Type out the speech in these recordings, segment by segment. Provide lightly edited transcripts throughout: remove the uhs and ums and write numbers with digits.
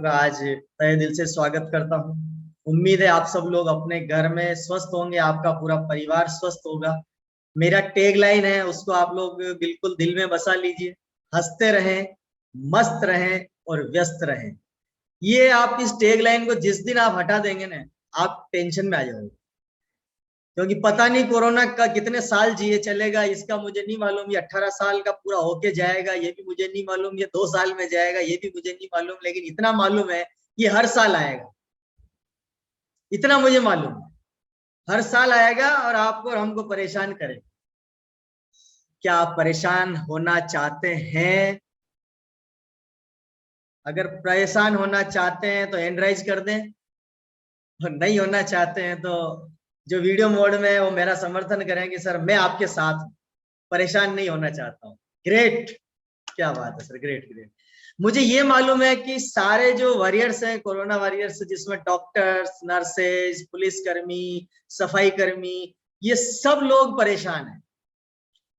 का आज तहे दिल से स्वागत करता हूँ। उम्मीद है आप सब लोग अपने घर में स्वस्थ होंगे, आपका पूरा परिवार स्वस्थ होगा। मेरा टैग लाइन है, उसको आप लोग बिल्कुल दिल में बसा लीजिए। हंसते रहें, मस्त रहें और व्यस्त रहें। ये आप इस टैग लाइन को जिस दिन आप हटा देंगे ना, आप टेंशन में आ जाओगे। क्योंकि पता नहीं कोरोना का कितने साल जिए चलेगा, इसका मुझे नहीं मालूम। ये 18 साल का पूरा होके जाएगा, ये भी मुझे नहीं मालूम। ये 2 साल में जाएगा, ये भी मुझे नहीं मालूम। लेकिन इतना मालूम है कि हर साल आएगा, इतना मुझे मालूम है। हर साल आएगा और आपको और हमको परेशान करेगा। क्या आप परेशान होना चाहते हैं? अगर परेशान होना चाहते हैं तो हैंड राइज कर दें, और नहीं होना चाहते हैं तो जो वीडियो मोड में है वो मेरा समर्थन करेंगे। सर मैं आपके साथ हूं, परेशान नहीं होना चाहता हूँ। ग्रेट, क्या बात है सर, ग्रेट ग्रेट। मुझे ये मालूम है कि सारे जो वॉरियर्स हैं, कोरोना वॉरियर्स, जिसमें डॉक्टर्स, नर्सेज, पुलिसकर्मी, सफाई कर्मी, ये सब लोग परेशान हैं।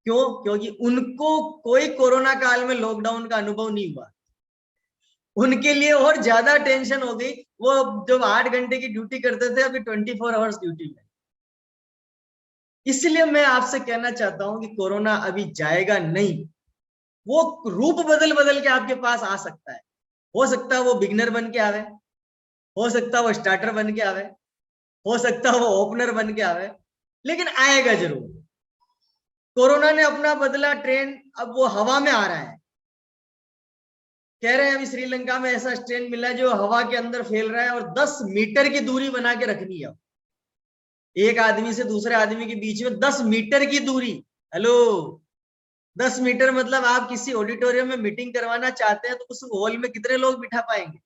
क्यों? क्योंकि उनको कोई कोरोना काल में लॉकडाउन का अनुभव नहीं हुआ। उनके लिए और ज्यादा टेंशन हो गई। वो जब 8 घंटे की ड्यूटी करते थे, अभी 24 आवर्स ड्यूटी में। इसलिए मैं आपसे कहना चाहता हूं कि कोरोना अभी जाएगा नहीं। वो रूप बदल बदल के आपके पास आ सकता है। हो सकता है वो बिगनर बन के आवे, हो सकता है वो स्टार्टर बन के आवे, हो सकता है वो ओपनर बन के आवे, लेकिन आएगा जरूर। कोरोना ने अपना बदला ट्रेंड, अब वो हवा में आ रहा है। कह रहे हैं अभी श्रीलंका में ऐसा स्ट्रेन मिला जो हवा के अंदर फैल रहा है, और 10 मीटर की दूरी बना के रखनी है। एक आदमी से दूसरे आदमी के बीच में 10 मीटर की दूरी। हेलो, 10 मीटर मतलब आप किसी ऑडिटोरियम में मीटिंग करवाना चाहते हैं तो उस हॉल में कितने लोग बिठा पाएंगे?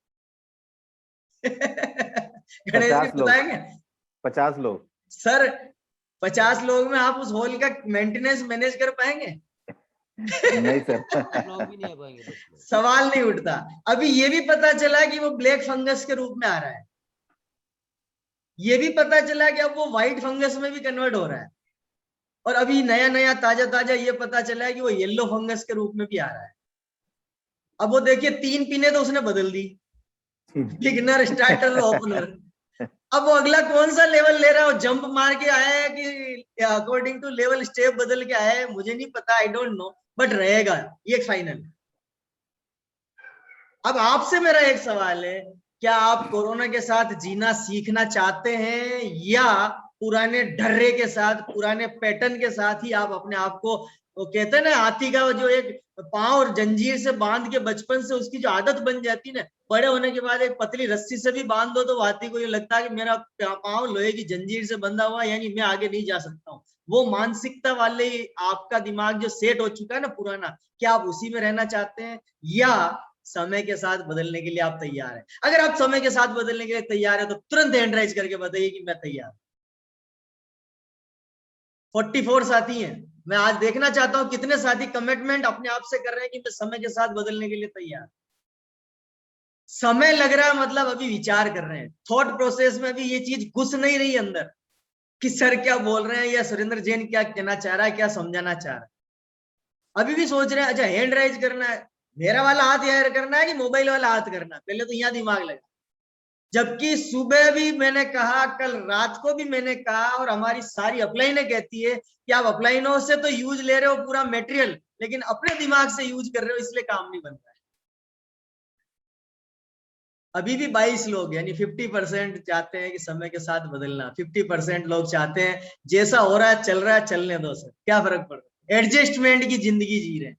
गणेश जी 50 लोग, बताएंगे? 50 लोग सर 50 लोग में आप उस हॉल का मेंटेनेंस मैनेज कर पाएंगे? नहीं सर। लोग भी नहीं आ पाएंगे 10 लोग। सवाल नहीं उठता। अभी ये भी पता चला कि वो ब्लैक फंगस के रूप में आ रहा है। ये भी पता चला कि अब वो व्हाइट फंगस में भी कन्वर्ट हो रहा है। और अभी नया नया ताजा ताजा ये पता चला है कि वो येलो फंगस के रूप में भी आ रहा है। अब वो देखिए 3 पिने तो उसने बदल दी, बिगिनर, स्टार्टर, ओपनर। अब वो अगला कौन सा लेवल ले रहा है? वो जंप मार के आया है कि अकॉर्डिंग टू लेवल स्टेप बदल के आया है? मुझे नहीं पता, आई डोंट नो, बट रहेगा ये फाइनल। अब आपसे मेरा एक सवाल है, क्या आप कोरोना के साथ जीना सीखना चाहते हैं, या पुराने ढर्रे के साथ, पुराने पैटर्न के साथ ही आप अपने आप को, वो कहते हैं ना हाथी का जो एक पांव और जंजीर से बांध के बचपन से उसकी जो आदत बन जाती है ना, बड़े होने के बाद एक पतली रस्सी से भी बांध दो तो हाथी को ये लगता है कि मेरा पांव लोहे की जंजीर से बंधा हुआ, यानी मैं आगे नहीं जा सकता हूँ। वो मानसिकता वाले आपका दिमाग जो सेट हो चुका है ना पुराना, क्या आप उसी में रहना चाहते हैं, या समय के साथ बदलने के लिए आप तैयार हैं? अगर आप समय के साथ बदलने के लिए तैयार है तो तुरंत हैंड राइज करके बताइए कि मैं तैयार। 44 साथी हैं। मैं आज देखना चाहता हूं कितने साथी कमिटमेंट अपने आप से कर रहे हैं कि मैं समय के साथ बदलने के लिए तैयार। समय लग रहा है मतलब अभी विचार कर रहे हैं, थॉट प्रोसेस में भी ये चीज घुस नहीं रही अंदर कि सर क्या बोल रहे हैं या सुरेंद्र जैन क्या कहना चाह रहा है, क्या समझाना चाह रहा है। अभी भी सोच रहे हैं अच्छा हैंड राइज करना है, मेरा वाला हाथ यार करना है कि मोबाइल वाला हाथ करना है, पहले तो यहाँ दिमाग लगा। जबकि सुबह भी मैंने कहा, कल रात को भी मैंने कहा, और हमारी सारी अपलाइनें कहती है कि आप अपलाइनों से तो यूज ले रहे हो पूरा मटेरियल, लेकिन अपने दिमाग से यूज कर रहे हो, इसलिए काम नहीं बन रहा है। अभी भी 22 लोग यानी 50% चाहते हैं कि समय के साथ बदलना। 50% लोग चाहते हैं जैसा हो रहा है चल रहा है, चलने दो सर, क्या फर्क पड़ रहा है, एडजस्टमेंट की जिंदगी जी रहे हैं।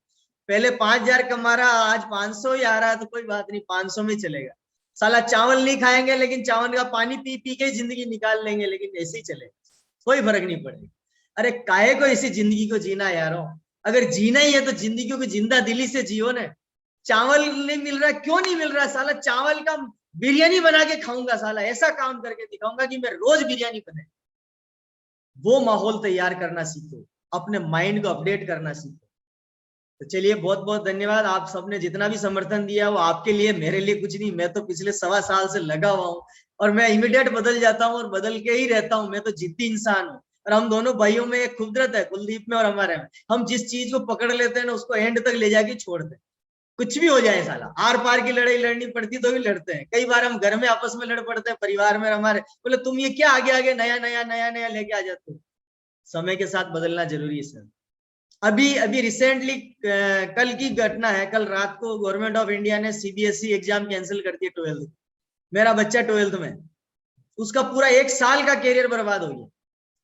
पहले 5,000 कमा रहा, आज 500 ही आ रहा है तो कोई बात नहीं, 500 में चलेगा। साला चावल नहीं खाएंगे लेकिन चावल का पानी पी पी के जिंदगी निकाल लेंगे, लेकिन ऐसे ही चलेगा, कोई फर्क नहीं पड़ेगा। अरे काहे को ऐसी जिंदगी को जीना यारो? अगर जीना ही है तो जिंदगी को जिंदा दिली से जियो ना। चावल नहीं मिल रहा, क्यों नहीं मिल रहा? साला चावल का बिरयानी बना के खाऊंगा, साला ऐसा काम करके दिखाऊंगा कि मैं रोज बिरयानी बने। वो माहौल तैयार करना सीखो, अपने माइंड को अपडेट करना सीखो। तो चलिए, बहुत बहुत धन्यवाद। आप सबने जितना भी समर्थन दिया वो आपके लिए, मेरे लिए कुछ नहीं। मैं तो पिछले 1.25 साल से लगा हुआ हूँ, और मैं इमीडिएट बदल जाता हूँ और बदल के ही रहता हूँ। मैं तो जिद्दी इंसान हूँ। और हम दोनों भाइयों में एक खुदरत है, कुलदीप में और हमारे में, हम जिस चीज को पकड़ लेते हैं ना उसको एंड तक ले जाके छोड़ दें। कुछ भी हो जाए साला, आर पार की लड़ाई लड़नी पड़ती तो भी लड़ते हैं। कई बार हम घर में आपस में लड़ पड़ते हैं, परिवार में हमारे, बोले तुम ये क्या आगे आगे नया नया नया नया लेके आ जाते हो। समय के साथ बदलना जरूरी है सर। अभी अभी रिसेंटली कल की घटना है, कल रात को गवर्नमेंट ऑफ इंडिया ने सीबीएसई एग्जाम कैंसिल कर दिया 12th। मेरा बच्चा 12th में, उसका पूरा 1 साल का कैरियर बर्बाद हो गया।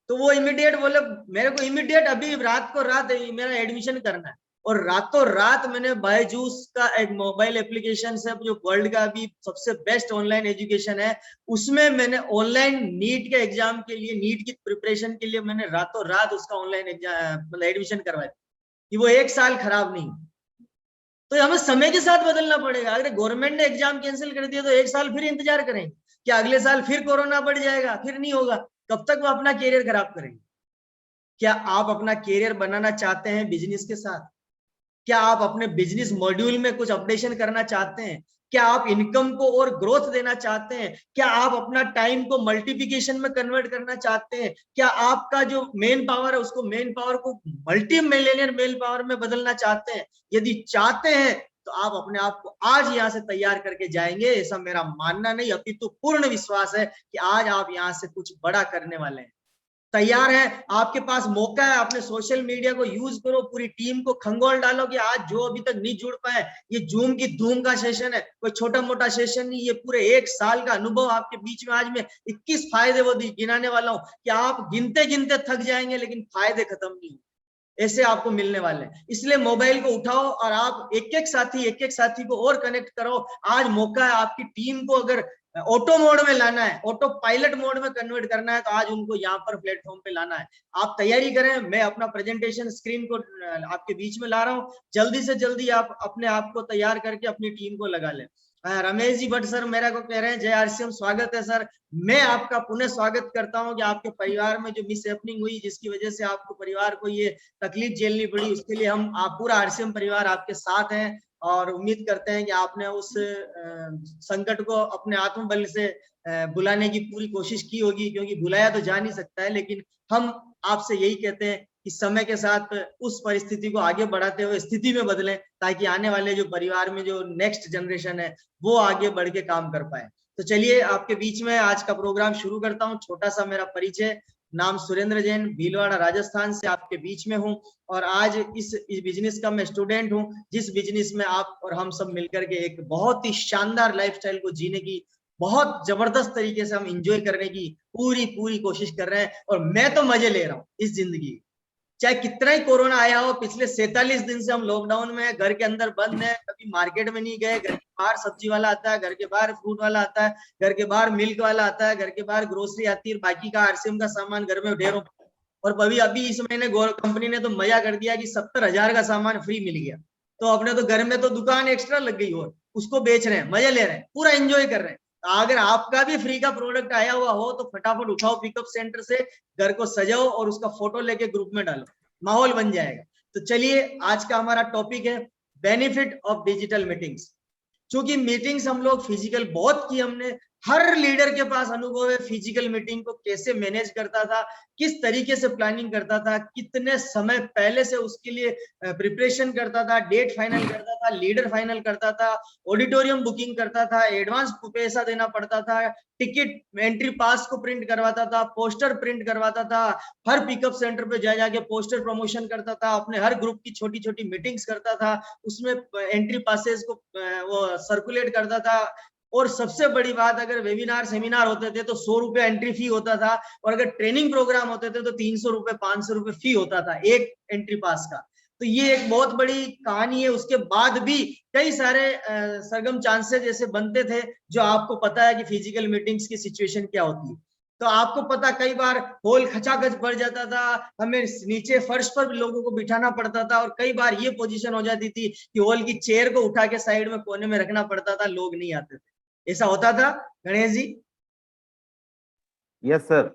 तो वो इमीडिएट बोले मेरे को इमीडिएट अभी रात को रात मेरा एडमिशन करना है, और रातों रात मैंने बायजूस का एक मोबाइल एप्लीकेशन से, जो वर्ल्ड का अभी सबसे बेस्ट ऑनलाइन एजुकेशन है, उसमें मैंने ऑनलाइन नीट के एग्जाम के लिए, नीट की प्रिपरेशन के लिए मैंने रातों रात उसका ऑनलाइन एग्जाम मतलब एडमिशन करवाया कि वो 1 साल खराब नहीं। तो हमें समय के साथ बदलना पड़ेगा। अगर गवर्नमेंट ने एग्जाम कैंसिल कर दिया तो 1 साल फिर इंतजार करेंगे कि अगले साल फिर कोरोना बढ़ जाएगा, फिर नहीं होगा। कब तक वो अपना कैरियर खराब करेंगे। क्या आप अपना कैरियर बनाना चाहते हैं बिजनेस के साथ? क्या आप अपने बिजनेस मॉड्यूल में कुछ अपडेशन करना चाहते हैं? क्या आप इनकम को और ग्रोथ देना चाहते हैं? क्या आप अपना टाइम को मल्टीप्लिकेशन में कन्वर्ट करना चाहते हैं? क्या आपका जो मेन पावर है उसको मेन पावर को मल्टी मिलियनियर मेन पावर में बदलना चाहते हैं? यदि चाहते हैं तो आप अपने आप को आज यहाँ से तैयार करके जाएंगे, ऐसा मेरा मानना नहीं अपितु पूर्ण विश्वास है कि आज आप यहाँ से कुछ बड़ा करने वाले हैं। तैयार है, आपके पास मौका है, आपने सोशल मीडिया को यूज करो, पूरी टीम को खंगोल डालो कि आज जो अभी तक नहीं जुड़ पाए, ये जूम की धूम का सेशन है, कोई छोटा मोटा सेशन नहीं, ये पूरे 1 साल का अनुभव आपके बीच में आज मैं 21 फायदे वो गिनाने वाला हूं कि आप गिनते गिनते थक जाएंगे लेकिन फायदे खत्म नहीं ऐसे आपको मिलने वाले हैं। इसलिए मोबाइल को उठाओ और आप एक एक साथी को और कनेक्ट करो। आज मौका है, आपकी टीम को अगर ऑटो मोड में लाना है, ऑटो पायलट मोड में कन्वर्ट करना है, तो आज उनको यहाँ पर प्लेटफॉर्म पे लाना है। आप तैयारी करें, मैं अपना प्रेजेंटेशन स्क्रीन को आपके बीच में ला रहा हूँ, जल्दी से जल्दी आप अपने आप को तैयार करके अपनी टीम को लगा लें। रमेश जी भट्ट सर मेरा को कह रहे हैं जय आरसीएम, स्वागत है सर। मैं आपका पुनः स्वागत करता हूं कि आपके परिवार में जो मिस हैपनिंग हुई, जिसकी वजह से आपको परिवार को ये तकलीफ झेलनी पड़ी, उसके लिए हम आप पूरा आरसीएम परिवार आपके साथ हैं और उम्मीद करते हैं कि आपने उस संकट को अपने आत्मबल से बुलाने की पूरी कोशिश की होगी, क्योंकि बुलाया तो जा नहीं सकता है, लेकिन हम आपसे यही कहते हैं कि समय के साथ उस परिस्थिति को आगे बढ़ाते हुए स्थिति में बदलें, ताकि आने वाले जो परिवार में जो नेक्स्ट जनरेशन है वो आगे बढ़ के काम कर पाए। तो चलिए आपके बीच में आज का प्रोग्राम शुरू करता हूँ। छोटा सा मेरा परिचय, नाम सुरेंद्र जैन, भीलवाड़ा राजस्थान से आपके बीच में हूँ, और आज इस बिजनेस का मैं स्टूडेंट हूँ, जिस बिजनेस में आप और हम सब मिलकर के एक बहुत ही शानदार लाइफस्टाइल को जीने की, बहुत जबरदस्त तरीके से हम एंजॉय करने की पूरी कोशिश कर रहे हैं। और मैं तो मजे ले रहा हूँ इस जिंदगी, चाहे कितना ही कोरोना आया हो। पिछले 47 दिन से हम लॉकडाउन में घर के अंदर बंद हैं, कभी मार्केट में नहीं गए। घर के बाहर सब्जी वाला आता है, घर के बाहर फ्रूट वाला आता है, घर के बाहर मिल्क वाला आता है, घर के बाहर ग्रोसरी आती है, बाकी का आरसीएम का सामान घर में ढेरों। और अभी इस महीने कंपनी ने तो मजा कर दिया कि 70,000 का सामान फ्री मिल गया। तो अपने तो घर में तो दुकान एक्स्ट्रा लग गई और उसको बेच रहे हैं, मजे ले रहे हैं, पूरा एंजॉय कर रहे हैं। अगर आपका भी फ्री का प्रोडक्ट आया हुआ हो तो फटाफट उठाओ पिकअप सेंटर से, घर को सजाओ और उसका फोटो लेके ग्रुप में डालो, माहौल बन जाएगा। तो चलिए आज का हमारा टॉपिक है बेनिफिट ऑफ डिजिटल मीटिंग्स। क्योंकि मीटिंग्स हम लोग फिजिकल बहुत की, हमने हर लीडर के पास अनुभव है फिजिकल मीटिंग को कैसे मैनेज करता था, किस तरीके से प्लानिंग करता था, कितने समय पहले से उसके लिए प्रिपरेशन करता था, डेट फाइनल करता था, लीडर फाइनल करता था, ऑडिटोरियम बुकिंग करता था, एडवांस पैसा देना पड़ता था, टिकट एंट्री पास को प्रिंट करवाता था, पोस्टर प्रिंट करवाता था, हर पिकअप सेंटर पे जा जाके पोस्टर प्रमोशन करता था, अपने हर ग्रुप की छोटी छोटी मीटिंग्स करता था, उसमें एंट्री पासेस को वो सर्कुलेट करता था। और सबसे बड़ी बात, अगर वेबिनार सेमिनार होते थे तो 100 रुपए एंट्री फी होता था, और अगर ट्रेनिंग प्रोग्राम होते थे तो 300 रुपए 500 रुपए फी होता था एक एंट्री पास का। तो ये एक बहुत बड़ी कहानी है। उसके बाद भी कई सारे सरगम चांसेस ऐसे बनते थे, जो आपको पता है कि फिजिकल मीटिंग्स की सिचुएशन क्या होती है। तो आपको पता, कई बार हॉल खचाखच भर जाता था, हमें नीचे फर्श पर लोगों को बिठाना पड़ता था, और कई बार ये पोजीशन हो जाती थी कि हॉल की चेयर को उठा के साइड में कोने में रखना पड़ता था, लोग नहीं आते थे। ऐसा होता था गणेश जी? Yes sir.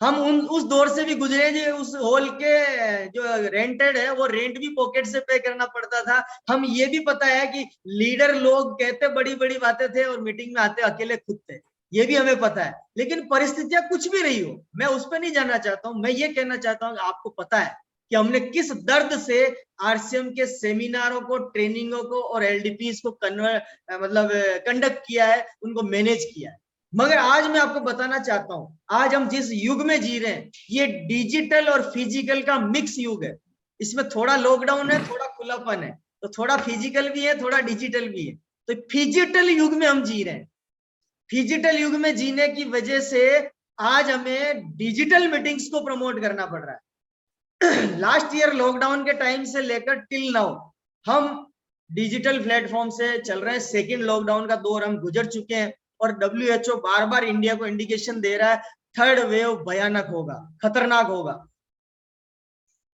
हम उस दौर से भी गुजरे जी। उस हॉल के जो रेंटेड है वो रेंट भी पॉकेट से पे करना पड़ता था। हम ये भी पता है कि लीडर लोग कहते बड़ी बड़ी बातें थे और मीटिंग में आते अकेले खुद थे, ये भी हमें पता है। लेकिन परिस्थितियां कुछ भी रही हो, मैं उस पर नहीं जानना चाहता हूँ। मैं ये कहना चाहता हूँ कि आपको पता है कि हमने किस दर्द से आरसीएम के सेमिनारों को, ट्रेनिंगों को और एलडीपीज को कंडक्ट किया है, उनको मैनेज किया है। मगर आज मैं आपको बताना चाहता हूं, आज हम जिस युग में जी रहे हैं, ये डिजिटल और फिजिकल का मिक्स युग है। इसमें थोड़ा लॉकडाउन है, थोड़ा खुलापन है, तो थोड़ा फिजिकल भी है, थोड़ा डिजिटल भी है। तो फिजिटल युग में हम जी रहे हैं। फिजिटल युग में जीने की वजह से आज हमें डिजिटल मीटिंग्स को प्रमोट करना पड़ रहा है। लास्ट ईयर लॉकडाउन के टाइम से लेकर टिल नाउ हम डिजिटल प्लेटफॉर्म से चल रहे हैं। सेकेंड लॉकडाउन का दौर हम गुजर चुके हैं और WHO बार बार इंडिया को इंडिकेशन दे रहा है, थर्ड वेव भयानक होगा, खतरनाक होगा।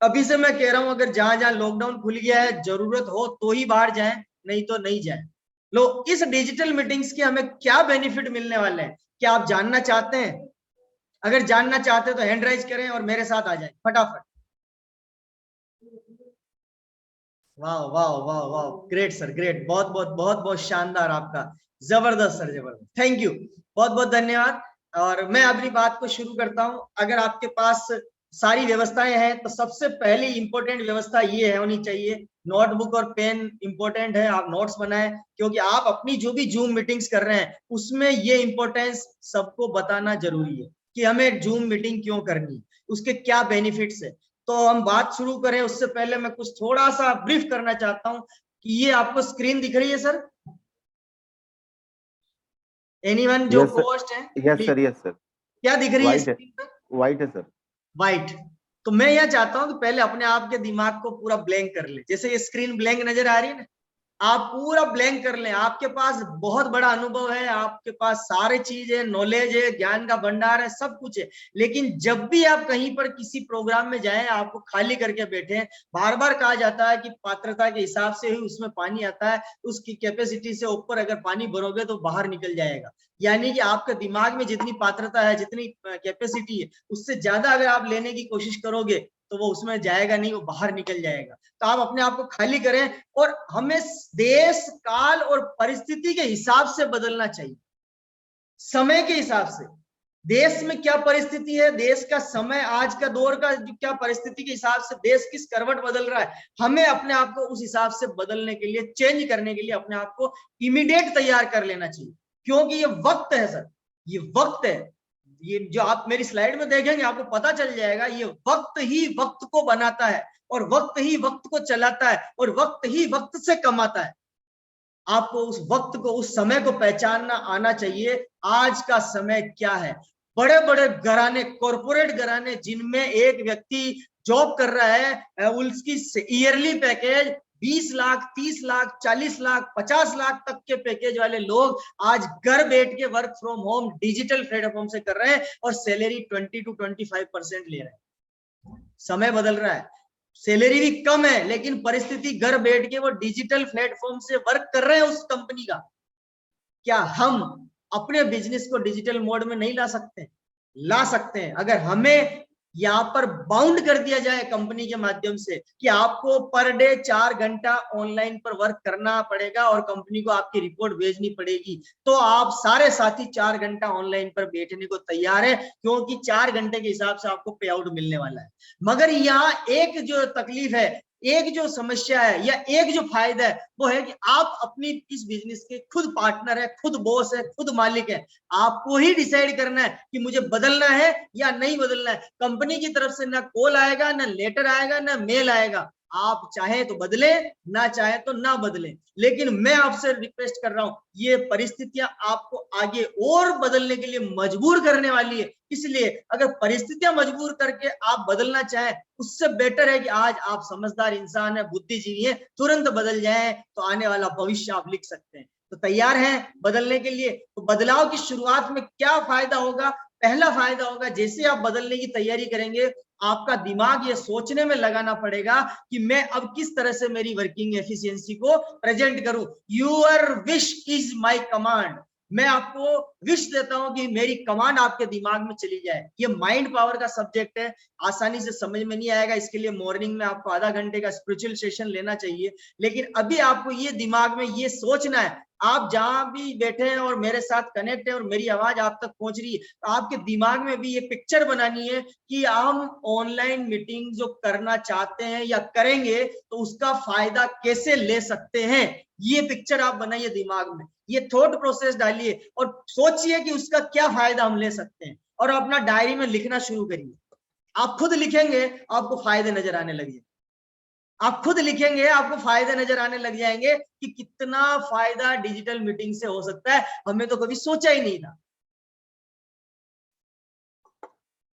अभी से मैं कह रहा हूं, अगर जहां जहां लॉकडाउन खुल गया है, जरूरत हो तो ही बाहर जाएं, नहीं तो नहीं जाएं। लो, इस डिजिटल मीटिंग्स के हमें क्या बेनिफिट मिलने वाले हैं, क्या आप जानना चाहते हैं? अगर जानना चाहते हैं तो हैंड राइज करें और मेरे साथ आ जाएं फटाफट। वाह वाह वाह वाह, ग्रेट सर, ग्रेट, बहुत बहुत बहुत बहुत शानदार, आपका जबरदस्त सर, जबरदस्त, थैंक यू, बहुत बहुत धन्यवाद। और मैं अपनी बात को शुरू करता हूं। अगर आपके पास सारी व्यवस्थाएं हैं तो सबसे पहली इंपॉर्टेंट व्यवस्था ये है होनी चाहिए, नोटबुक और पेन इंपॉर्टेंट है, आप नोट्स बनाएं, क्योंकि आप अपनी जो भी जूम मीटिंग्स कर रहे हैं उसमें ये इंपॉर्टेंस सबको बताना जरूरी है कि हमें जूम मीटिंग क्यों करनी, उसके क्या बेनिफिट्स है। तो हम बात शुरू करें उससे पहले मैं कुछ थोड़ा सा ब्रीफ करना चाहता हूं कि ये आपको स्क्रीन दिख रही है सर? एनीवन जो पोस्ट है? Yes sir, yes sir. क्या दिख रही है स्क्रीन पर? व्हाइट है सर, व्हाइट। तो मैं यह चाहता हूं कि पहले अपने आप के दिमाग को पूरा ब्लैंक कर ले। जैसे ये स्क्रीन ब्लैंक नजर आ रही है ना, आप पूरा ब्लैंक कर लें। आपके पास बहुत बड़ा अनुभव है, आपके पास सारे चीज है, नॉलेज है, ज्ञान का भंडार है, सब कुछ है, लेकिन जब भी आप कहीं पर किसी प्रोग्राम में जाएं, आपको खाली करके बैठे। बार बार कहा जाता है कि पात्रता के हिसाब से ही उसमें पानी आता है, उसकी कैपेसिटी से ऊपर अगर पानी भरोगे तो बाहर निकल जाएगा। यानी कि आपके दिमाग में जितनी पात्रता है, जितनी कैपेसिटी है, उससे ज्यादा अगर आप लेने की कोशिश करोगे तो वो उसमें जाएगा नहीं, वो बाहर निकल जाएगा। तो आप अपने आप को खाली करें और हमें देश, काल और परिस्थिति के हिसाब से बदलना चाहिए, समय के हिसाब से। देश में क्या परिस्थिति है, देश का समय, आज का दौर का क्या परिस्थिति के हिसाब से देश किस करवट बदल रहा है, हमें अपने आप को उस हिसाब से बदलने के लिए, चेंज करने के लिए अपने आप को इमीडिएट तैयार कर लेना चाहिए। क्योंकि ये वक्त है सर, ये वक्त है। ये जो आप मेरी स्लाइड में देखेंगे आपको पता चल जाएगा, ये वक्त ही वक्त को बनाता है और वक्त ही वक्त को चलाता है और वक्त ही वक्त से कमाता है। आपको उस वक्त को, उस समय को पहचानना आना चाहिए। आज का समय क्या है? बड़े बड़े घराने, कॉर्पोरेट घराने, जिनमें एक व्यक्ति जॉब कर रहा है, उसकी ईयरली पैकेज 20 लाख, 30 लाख, 40 लाख, 50 लाख तक के पैकेज वाले लोग आज घर बैठ के work from home digital platform से कर रहे हैं और सैलरी 20 to 25% ले रहे हैं। समय बदल रहा है, सैलरी भी कम है, लेकिन परिस्थिति घर बैठ के वो डिजिटल प्लेटफॉर्म से वर्क कर रहे हैं उस कंपनी का। क्या हम अपने बिजनेस को डिजिटल मोड में नहीं ला सकते? ला सकते हैं। अगर हमें यहाँ पर बाउंड कर दिया जाए कंपनी के माध्यम से कि आपको पर डे 4 घंटा ऑनलाइन पर वर्क करना पड़ेगा और कंपनी को आपकी रिपोर्ट भेजनी पड़ेगी, तो आप सारे साथी 4 घंटा ऑनलाइन पर बैठने को तैयार है, क्योंकि 4 घंटे के हिसाब से आपको पे आउट मिलने वाला है। मगर यहाँ एक जो तकलीफ है, एक जो समस्या है या एक जो फायदा है, वो है कि आप अपनी इस बिजनेस के खुद पार्टनर है, खुद बॉस है, खुद मालिक है। आपको ही डिसाइड करना है कि मुझे बदलना है या नहीं बदलना है। कंपनी की तरफ से ना कॉल आएगा, ना लेटर आएगा, ना मेल आएगा। आप चाहे तो बदले, ना चाहे तो ना बदले। लेकिन मैं आपसे रिक्वेस्ट कर रहा हूं, ये परिस्थितियां आपको आगे और बदलने के लिए मजबूर करने वाली है। इसलिए अगर परिस्थितियां मजबूर करके आप बदलना चाहें, उससे बेटर है कि आज आप समझदार इंसान है, बुद्धिजीवी है, तुरंत बदल जाएं, तो आने वाला भविष्य आप लिख सकते हैं। तो तैयार हैं बदलने के लिए? तो बदलाव की शुरुआत में क्या फायदा होगा? पहला फायदा होगा, जैसे आप बदलने की तैयारी करेंगे, आपका दिमाग ये सोचने में लगाना पड़ेगा कि मैं अब किस तरह से मेरी वर्किंग एफिशिएंसी को प्रेजेंट करूं। Your wish is my command. मैं आपको विश देता हूं कि मेरी कमांड आपके दिमाग में चली जाए। ये माइंड पावर का सब्जेक्ट है, आसानी से समझ में नहीं आएगा। इसके लिए मॉर्निंग में आपको आधा घंटे का स्पिरिचुअल सेशन लेना चाहिए। लेकिन अभी आपको ये दिमाग में ये सोचना है आप जहां भी बैठे हैं और मेरे साथ कनेक्ट है और मेरी आवाज आप तक पहुंच रही है, तो आपके दिमाग में भी ये पिक्चर बनानी है कि हम ऑनलाइन मीटिंग जो करना चाहते हैं या करेंगे तो उसका फायदा कैसे ले सकते हैं। ये पिक्चर आप बनाइए दिमाग में, ये थॉट प्रोसेस डालिए और सोचिए कि उसका क्या फायदा हम ले सकते हैं, और अपना डायरी में लिखना शुरू करिए। आप खुद लिखेंगे, आपको फायदे नजर आने लगे, आप खुद लिखेंगे आपको फायदे नजर आने लग जाएंगे कि कितना फायदा डिजिटल मीटिंग से हो सकता है, हमें तो कभी सोचा ही नहीं था।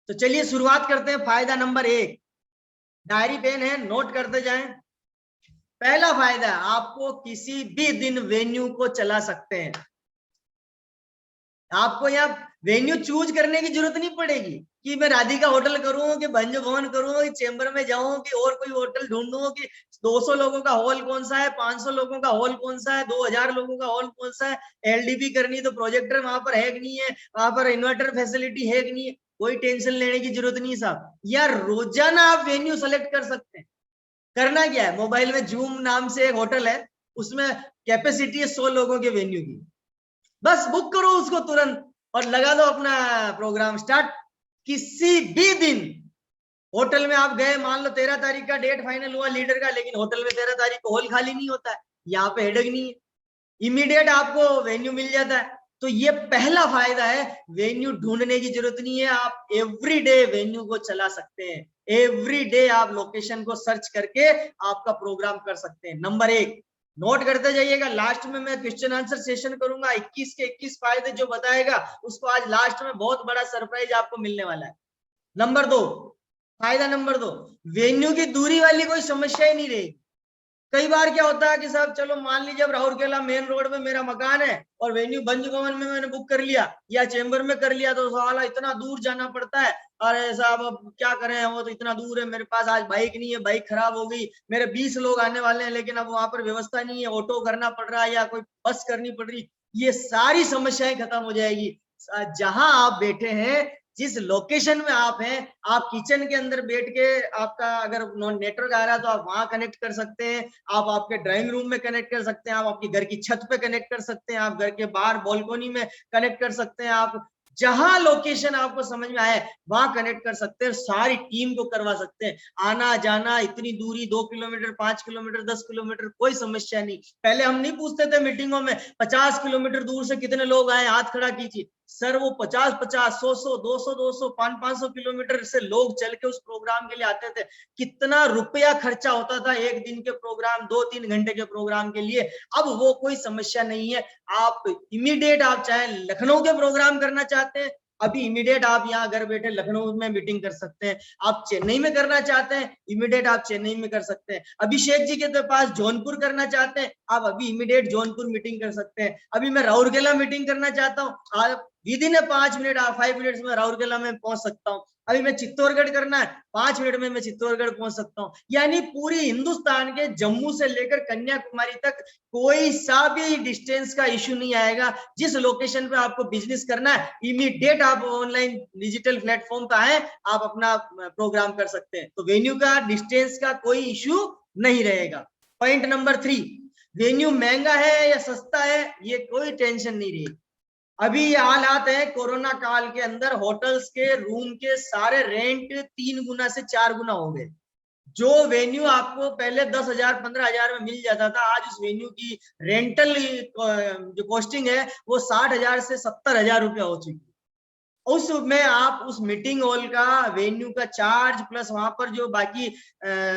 तो चलिए शुरुआत करते हैं। फायदा नंबर 1, डायरी पेन है, नोट करते जाएं। पहला फायदा, आपको किसी भी दिन वेन्यू को चला सकते हैं। आपको यहाँ वेन्यू चूज करने की जरूरत नहीं पड़ेगी कि मैं राधिका होटल करूं कि भंज भवन करूं कि चेंबर में जाऊं कि और कोई होटल ढूंढूं कि 200 लोगों का हॉल कौन सा है, 500 लोगों का हॉल कौन सा है, 2000 लोगों का हॉल कौन सा है, एलडीपी करनी तो प्रोजेक्टर वहां पर है कि नहीं है, वहां पर इन्वर्टर फैसिलिटी है कि नहीं है। कोई टेंशन लेने की जरूरत नहीं साहब। यार रोजाना आप वेन्यू सेलेक्ट कर सकते हैं। करना क्या है, मोबाइल में जूम नाम से एक होटल है, उसमें कैपेसिटी है 100 लोगों के वेन्यू की, बस बुक करो उसको तुरंत और लगा दो अपना प्रोग्राम स्टार्ट। किसी भी दिन होटल में आप गए, मान लो 13 तारीख का डेट फाइनल हुआ लीडर का, लेकिन होटल में 13 तारीख को हॉल खाली नहीं होता है, यहाँ पे हेडेक नहीं है, इमीडिएट आपको वेन्यू मिल जाता है। तो ये पहला फायदा है, वेन्यू ढूंढने की जरूरत नहीं है, आप एवरी डे वेन्यू को चला सकते हैं। एवरी डे आप लोकेशन को सर्च करके आपका प्रोग्राम कर सकते हैं। नंबर 1 नोट करते जाइएगा, लास्ट में मैं क्वेश्चन आंसर सेशन करूंगा, 21 के 21 फायदे जो बताएगा उसको आज लास्ट में बहुत बड़ा सरप्राइज आपको मिलने वाला है। नंबर 2, फायदा नंबर 2, वेन्यू की दूरी वाली कोई समस्या ही नहीं रहेगी। कई बार क्या होता है कि साहब चलो मान लीजिए अब राउरकेला मेन रोड में मेरा मकान है और वेन्यू भंज भवन में मैंने बुक कर लिया या चेंबर में कर लिया, तो साला इतना दूर जाना पड़ता है। अरे साहब अब क्या करें, वो तो इतना दूर है, मेरे पास आज बाइक नहीं है, बाइक खराब हो गई, मेरे 20 लोग आने वाले हैं लेकिन अब वहां पर व्यवस्था नहीं है, ऑटो करना पड़ रहा है या कोई बस करनी पड़ रही। ये सारी समस्याएं खत्म हो जाएगी। जहां आप बैठे हैं, जिस लोकेशन में आप हैं, आप किचन के अंदर बैठ के आपका अगर नेटवर्क आ रहा है तो आप वहां कनेक्ट कर सकते हैं, आप आपके ड्राइंग रूम में कनेक्ट कर सकते हैं, आप आपके घर की छत पे कनेक्ट कर सकते हैं, आप घर के बाहर बालकनी में कनेक्ट कर सकते हैं, आप जहां लोकेशन आपको समझ में आए वहां कनेक्ट कर सकते हैं, सारी टीम को करवा सकते हैं। आना जाना इतनी दूरी 2 किलोमीटर 5 किलोमीटर 10 किलोमीटर कोई समस्या नहीं। पहले हम नहीं पूछते थे मीटिंगों में 50 किलोमीटर दूर से कितने लोग आए, हाथ खड़ा कीजिए। सर वो 50-50 100-100 200-200 500-500 किलोमीटर से लोग चल के उस प्रोग्राम के लिए आते थे। कितना रुपया खर्चा होता था एक दिन के प्रोग्राम, 2-3 घंटे के प्रोग्राम के लिए। अब वो कोई समस्या नहीं है। आप इमीडिएट, आप चाहे लखनऊ के प्रोग्राम करना चाहते हैं, अभी इमीडिएट आप यहाँ घर बैठे लखनऊ में मीटिंग कर सकते हैं। आप चेन्नई में करना चाहते हैं, इमीडिएट आप चेन्नई में कर सकते हैं। अभिषेक जी के पास जौनपुर करना चाहते हैं, आप अभी इमीडिएट जौनपुर मीटिंग कर सकते हैं। अभी मैं राउरकेला मीटिंग करना चाहता हूँ, आप विद इन 5 मिनट 5 मिनट्स में राउरकेला में पहुंच सकता हूँ। अभी मैं चित्तौड़गढ़ करना है, 5 मिनट में मैं चित्तौड़गढ़ पहुंच सकता हूँ। यानी पूरी हिंदुस्तान के जम्मू से लेकर कन्याकुमारी तक कोई सा भी डिस्टेंस का इश्यू नहीं आएगा। जिस लोकेशन पे आपको बिजनेस करना है, इमीडिएट आप ऑनलाइन डिजिटल प्लेटफॉर्म पे आए, आप अपना प्रोग्राम कर सकते हैं। तो वेन्यू का, डिस्टेंस का कोई इश्यू नहीं रहेगा। पॉइंट नंबर 3, वेन्यू महंगा है या सस्ता है, ये कोई टेंशन नहीं रहेगी। अभी ये हालात है कोरोना काल के अंदर, होटल्स के रूम के सारे रेंट 3 गुना से 4 गुना हो गए। जो वेन्यू आपको पहले 10,000 15,000 में मिल जाता था, आज उस वेन्यू की रेंटल जो कॉस्टिंग है वो 60,000 से 70,000 रुपया हो चुकी है। उसमें आप उस मीटिंग हॉल का वेन्यू का चार्ज प्लस वहां पर जो बाकी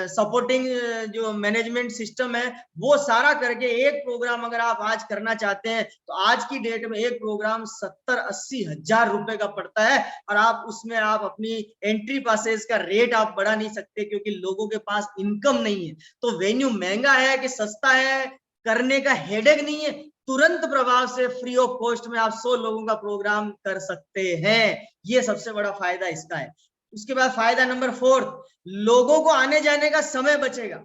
सपोर्टिंग जो मैनेजमेंट सिस्टम है वो सारा करके एक प्रोग्राम अगर आप आज करना चाहते हैं तो आज की डेट में एक प्रोग्राम 70-80 हजार रुपए का पड़ता है। और आप उसमें आप अपनी एंट्री पासेस का रेट आप बढ़ा नहीं सकते क्योंकि लोगों के पास इनकम नहीं है। तो वेन्यू महंगा है कि सस्ता है, करने का हेडेक नहीं है, तुरंत प्रभाव से फ्री ऑफ कॉस्ट में आप 100 लोगों का प्रोग्राम कर सकते हैं। ये सबसे बड़ा फायदा इसका है। उसके बाद फायदा नंबर 4, लोगों को आने जाने का समय बचेगा।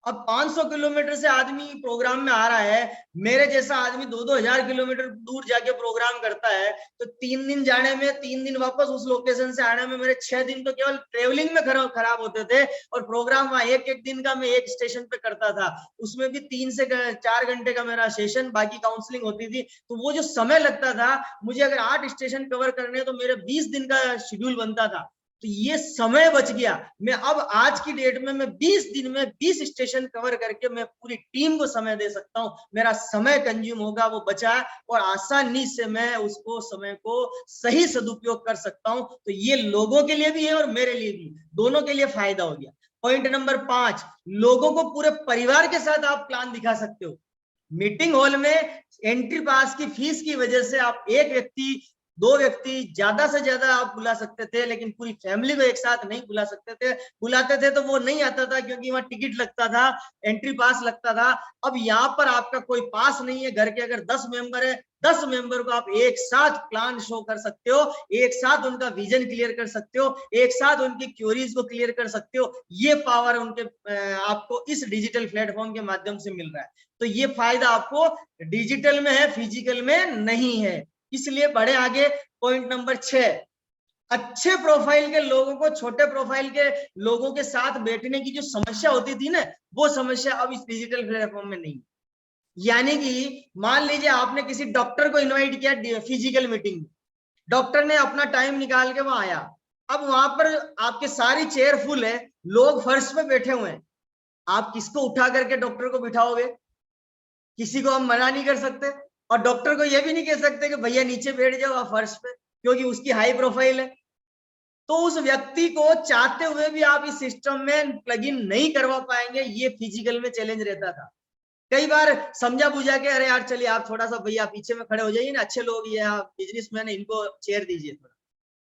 अब 500 किलोमीटर से आदमी प्रोग्राम में आ रहा है, मेरे जैसा आदमी 2-2 हजार किलोमीटर दूर जाके प्रोग्राम करता है, तो 3 दिन जाने में, 3 दिन वापस उस लोकेशन से आने में मेरे 6 दिन तो केवल ट्रेवलिंग में खराब होते थे। और प्रोग्राम वहां एक दिन का मैं एक स्टेशन पे करता था, उसमें भी 3 से 4 घंटे का मेरा सेशन, बाकी काउंसलिंग होती थी। तो वो जो समय लगता था, मुझे अगर 8 स्टेशन कवर करने तो मेरे 20 दिन का शेड्यूल बनता था। तो ये समय बच गया। मैं अब आज की डेट में मैं 20 दिन में 20 स्टेशन कवर करके मैं पूरी टीम को समय दे सकता हूं। मेरा समय कंज्यूम होगा वो बचा, और आसानी से मैं उसको समय को सही सदुपयोग कर सकता हूं। तो ये लोगों के लिए भी है और मेरे लिए भी, दोनों के लिए फायदा हो गया। पॉइंट नंबर 5, लोगों को पूरे परिवार के साथ आप प्लान दिखा सकते हो। मीटिंग हॉल में एंट्री पास की फीस की वजह से आप एक व्यक्ति, 2 व्यक्ति, ज्यादा से ज्यादा आप बुला सकते थे, लेकिन पूरी फैमिली को एक साथ नहीं बुला सकते थे। बुलाते थे तो वो नहीं आता था, क्योंकि वहां टिकट लगता था, एंट्री पास लगता था। अब यहाँ पर आपका कोई पास नहीं है, घर के अगर 10 मेंबर है, 10 मेंबर को आप एक साथ प्लान शो कर सकते हो, एक साथ उनका विजन क्लियर कर सकते हो, एक साथ उनकी क्यूरीज को क्लियर कर सकते हो। ये पावर उनके आपको इस डिजिटल प्लेटफॉर्म के माध्यम से मिल रहा है। तो ये फायदा आपको डिजिटल में है, फिजिकल में नहीं है। इसलिए बढ़े आगे। पॉइंट नंबर 6, अच्छे प्रोफाइल के लोगों को छोटे प्रोफाइल के लोगों के साथ बैठने की जो समस्या होती थी ना, वो समस्या अब इस डिजिटल प्लेटफॉर्म में नहीं। यानी कि मान लीजिए आपने किसी डॉक्टर को इनवाइट किया फिजिकल मीटिंग में, डॉक्टर ने अपना टाइम निकाल के वहां आया। अब वहां पर आपके सारी चेयर फुल है, लोग फर्श पे बैठे हुए हैं, आप किसको उठा करके डॉक्टर को बिठाओगे? किसी को हम मना नहीं कर सकते, और डॉक्टर को यह भी नहीं कह सकते कि भैया नीचे बैठ जाओ आप फर्श पे, क्योंकि उसकी हाई प्रोफाइल है। तो उस व्यक्ति को चाहते हुए भी आप इस सिस्टम में प्लग इन नहीं करवा पाएंगे। ये फिजिकल में चैलेंज रहता था। कई बार समझा बुझा के, अरे यार चलिए आप थोड़ा सा भैया पीछे में खड़े हो जाइए ना, अच्छे लोग ये बिजनेसमैन, इनको चेयर दीजिए थोड़ा,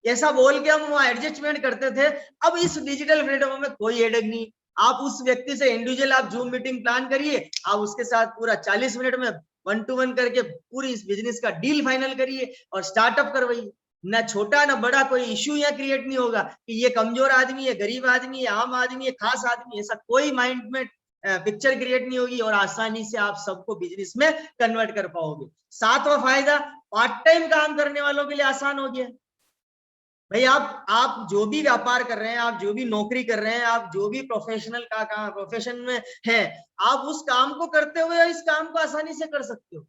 ऐसा बोल के हम वहां एडजस्टमेंट करते थे। अब इस डिजिटल प्लेटफॉर्म में कोई एडक नहीं। आप उस व्यक्ति से इंडिविजुअल आप जूम मीटिंग प्लान करिए, आप उसके साथ पूरा 40 मिनट में 1 to 1 करके पूरी इस बिजनेस का डील फाइनल करिए और स्टार्टअप करवाइए। ना छोटा ना बड़ा कोई इश्यू यहाँ क्रिएट नहीं होगा कि ये कमजोर आदमी है, गरीब आदमी है, आम आदमी है, खास आदमी, ऐसा कोई माइंड में पिक्चर क्रिएट नहीं होगी, और आसानी से आप सबको बिजनेस में कन्वर्ट कर पाओगे। 7वां फायदा, पार्ट टाइम काम करने वालों के लिए आसान हो गया। भाई आप जो भी व्यापार कर रहे हैं, आप जो भी नौकरी कर रहे हैं, आप जो भी प्रोफेशन में हैं, आप उस काम को करते हुए इस काम को आसानी से कर सकते हो।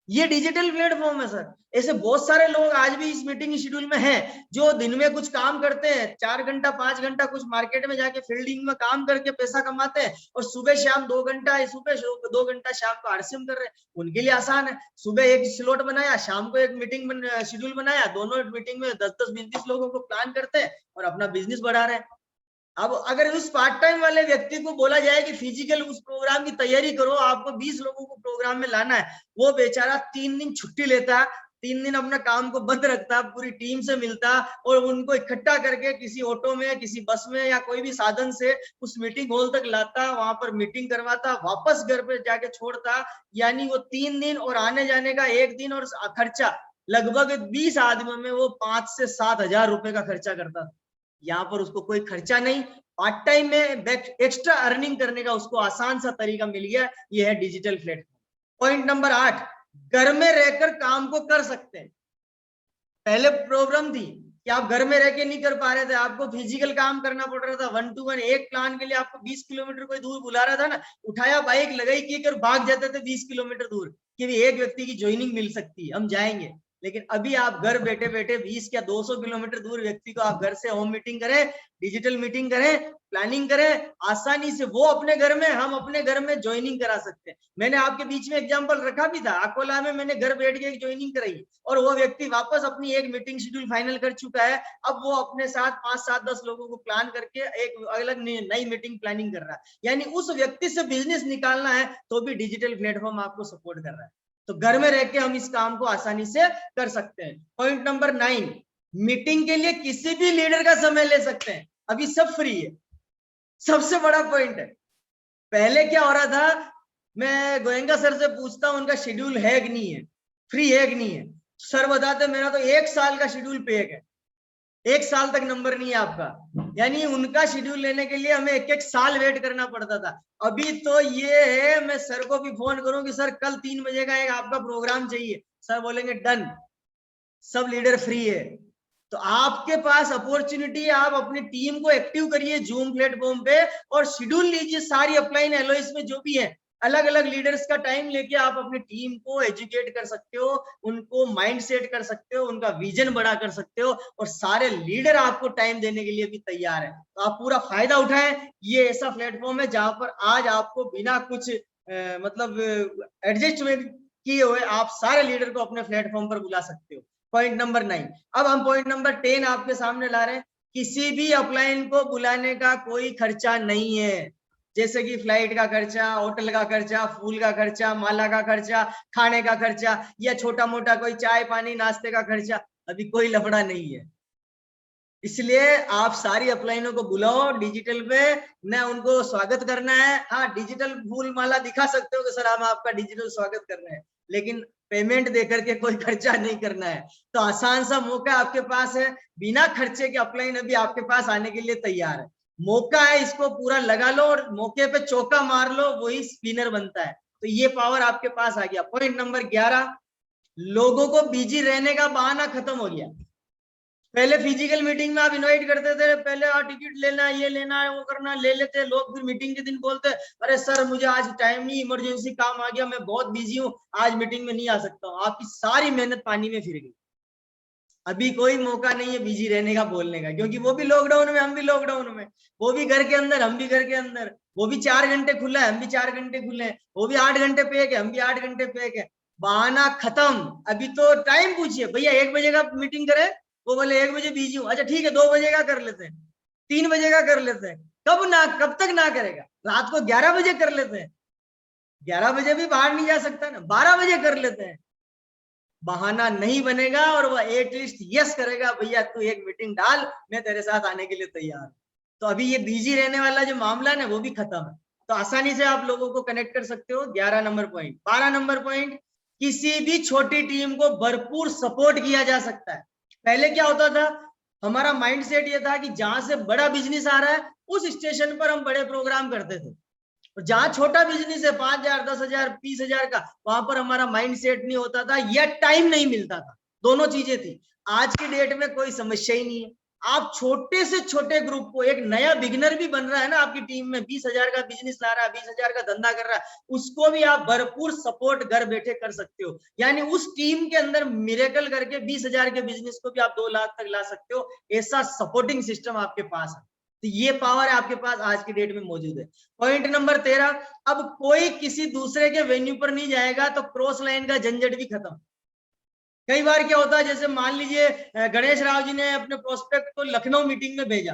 ये डिजिटल प्लेटफॉर्म है सर। ऐसे बहुत सारे लोग आज भी इस मीटिंग शेड्यूल में हैं, जो दिन में कुछ काम करते हैं, 4 घंटा 5 घंटा कुछ मार्केट में जाके फील्डिंग में काम करके पैसा कमाते हैं, और सुबह शाम 2 घंटा, सुबह 2 घंटा शाम को आरसीएम कर रहे हैं। उनके लिए आसान है, सुबह एक स्लॉट बनाया, शाम को एक मीटिंग शेड्यूल बनाया, दोनों मीटिंग में 10-10 20 लोगों को प्लान करते हैं और अपना बिजनेस बढ़ा रहे हैं। अब अगर उस पार्ट टाइम वाले व्यक्ति को बोला जाए कि फिजिकल उस प्रोग्राम की तैयारी करो, आपको 20 लोगों को प्रोग्राम में लाना है, वो बेचारा 3 दिन छुट्टी लेता, 3 दिन अपना काम को बंद रखता, पूरी टीम से मिलता और उनको इकट्ठा करके किसी ऑटो में, किसी बस में या कोई भी साधन से उस मीटिंग हॉल तक लाता, वहां पर मीटिंग करवाता, वापस घर पे जाके छोड़ता। यानी वो 3 दिन और आने जाने का 1 दिन और खर्चा, लगभग 20 आदमियों में वो 5 से 7 हजार रुपए का खर्चा करता था। यहाँ पर उसको कोई खर्चा नहीं, पार्ट टाइम में एक्स्ट्रा अर्निंग करने का उसको आसान सा तरीका मिल गया। ये है डिजिटल प्लेटफॉर्म। पॉइंट नंबर 8, घर में रहकर काम को कर सकते हैं। पहले प्रॉब्लम थी कि आप घर में रह के नहीं कर पा रहे थे, आपको फिजिकल काम करना पड़ रहा था। 1 to 1 एक प्लान के लिए आपको 20 किलोमीटर कोई दूर बुला रहा था ना, उठाया बाइक लगाई की कर भाग जाते थे 20 किलोमीटर दूर कि भी एक व्यक्ति की ज्वाइनिंग मिल सकती है, हम जाएंगे। लेकिन अभी आप घर बैठे बैठे 20 या 200 किलोमीटर दूर व्यक्ति को आप घर से होम मीटिंग करें, डिजिटल मीटिंग करें, प्लानिंग करें, आसानी से वो अपने घर में, हम अपने घर में ज्वाइनिंग करा सकते हैं। मैंने आपके बीच में एग्जांपल रखा भी था, अकोला में मैंने घर बैठ के ज्वाइनिंग कराई और वो व्यक्ति वापस अपनी एक मीटिंग शेड्यूल फाइनल कर चुका है। अब वो अपने साथ 5, 7, 10 लोगों को प्लान करके एक अलग नई मीटिंग प्लानिंग कर रहा है। यानी उस व्यक्ति से बिजनेस निकालना है तो भी डिजिटल प्लेटफॉर्म आपको सपोर्ट कर रहा है। तो घर में रह के हम इस काम को आसानी से कर सकते हैं। पॉइंट नंबर 9, मीटिंग के लिए किसी भी लीडर का समय ले सकते हैं, अभी सब फ्री है। सबसे बड़ा पॉइंट है, पहले क्या हो रहा था, मैं गोयंका सर से पूछता हूं उनका शेड्यूल है कि नहीं है, फ्री है कि नहीं है, सर बताते मेरा तो 1 साल का शेड्यूल पैक है। 1 साल तक नंबर नहीं है आपका, यानी उनका शेड्यूल लेने के लिए हमें 1-1 साल वेट करना पड़ता था। अभी तो ये है, मैं सर को भी फोन करूं कि सर कल 3 बजे का एक आपका प्रोग्राम चाहिए, सर बोलेंगे डन, सब लीडर फ्री है। तो आपके पास अपॉर्चुनिटी है, आप अपनी टीम को एक्टिव करिए जूम प्लेटफॉर्म पे और शेड्यूल लीजिए सारी अपलाइन एलओएस में जो भी है, अलग अलग लीडर्स का टाइम लेके आप अपनी टीम को एजुकेट कर सकते हो, उनको माइंड सेट कर सकते हो, उनका विजन बड़ा कर सकते हो, और सारे लीडर आपको टाइम देने के लिए भी तैयार है। तो आप पूरा फायदा उठाएं। ये ऐसा प्लेटफॉर्म है जहां पर आज आपको बिना कुछ मतलब एडजस्टमेंट किए हुए आप सारे लीडर को अपने प्लेटफॉर्म पर बुला सकते हो। Point number 9। अब हम पॉइंट नंबर 10 आपके सामने ला रहे हैं। किसी भी अपलाइन को बुलाने का कोई खर्चा नहीं है, जैसे कि फ्लाइट का खर्चा, होटल का खर्चा, फूल का खर्चा, माला का खर्चा, खाने का खर्चा, या छोटा मोटा कोई चाय पानी नाश्ते का खर्चा, अभी कोई लफड़ा नहीं है। इसलिए आप सारी अपलाइनों को बुलाओ डिजिटल पे, न उनको स्वागत करना है। हाँ, डिजिटल फूल माला दिखा सकते हो कि सर हम आपका डिजिटल स्वागत कर रहे हैं, लेकिन पेमेंट देकर के कोई खर्चा नहीं करना है। तो आसान सा मौका आपके पास है, बिना खर्चे के अपलाइन अभी आपके पास आने के लिए तैयार है। मौका है, इसको पूरा लगा लो और मौके पे चौका मार लो, वही स्पिनर बनता है। तो ये पावर आपके पास आ गया। पॉइंट नंबर 11, लोगों को बिजी रहने का बहाना खत्म हो गया। पहले फिजिकल मीटिंग में आप इनवाइट करते थे, पहले टिकट लेना, ये लेना है, वो करना, ले लेते लोग, फिर मीटिंग के दिन बोलते अरे सर मुझे आज टाइम नहीं, इमरजेंसी काम आ गया, मैं बहुत बिजी हूँ, आज मीटिंग में नहीं आ सकता हूँ। आपकी सारी मेहनत पानी में फिर गई। अभी कोई मौका नहीं है बिजी रहने का, बोलने का, क्योंकि वो भी लॉकडाउन में, हम भी लॉकडाउन में, वो भी घर के अंदर, हम भी घर के अंदर, वो भी 4 घंटे खुला है, हम भी 4 घंटे खुले हैं, वो भी 8 घंटे पे है, हम भी 8 घंटे पे है। बहाना खत्म। अभी तो टाइम पूछिए, भैया 1 बजे का मीटिंग करे, वो बोले 1 बजे बिजी हूँ, अच्छा ठीक है 2 बजे का कर लेते हैं, 3 बजे का कर लेते हैं। कब तक ना करेगा? रात को 11 बजे कर लेते हैं, 11 बजे भी बाहर नहीं जा सकता ना, 12 बजे कर लेते हैं। बहाना नहीं बनेगा और वह एटलीस्ट यस करेगा, भैया तू एक मीटिंग डाल, मैं तेरे साथ आने के लिए तैयार। तो अभी ये बिजी रहने वाला जो मामला है वो भी खत्म है। तो आसानी से आप लोगों को कनेक्ट कर सकते हो। 11 नंबर पॉइंट। 12 नंबर पॉइंट, किसी भी छोटी टीम को भरपूर सपोर्ट किया जा सकता है। पहले क्या होता था, हमारा माइंडसेट ये था कि जहां से बड़ा बिजनेस आ रहा है उस स्टेशन पर हम बड़े प्रोग्राम करते थे, और जहां छोटा बिजनेस है 5,000, 10,000, 20,000 का, वहां पर हमारा माइंड सेट नहीं होता था या टाइम नहीं मिलता था। दोनों चीजें थी। आज की डेट में कोई समस्या ही नहीं है। आप छोटे से छोटे ग्रुप को, एक नया बिगिनर भी बन रहा है ना आपकी टीम में, 20,000 का बिजनेस ला रहा है, 20,000 का धंधा कर रहा है, उसको भी आप भरपूर सपोर्ट घर बैठे कर सकते हो। यानी उस टीम के अंदर मिरेकल करके 20,000 के बिजनेस को भी आप 2 लाख तक ला सकते हो। ऐसा सपोर्टिंग सिस्टम आपके पास है। तो ये पावर आपके पास आज की डेट में मौजूद है। पॉइंट नंबर 13, अब कोई किसी दूसरे के वेन्यू पर नहीं जाएगा, तो क्रॉस लाइन का झंझट भी खत्म। कई बार क्या होता है, जैसे मान लीजिए गणेश राव जी ने अपने प्रोस्पेक्ट को लखनऊ मीटिंग में भेजा,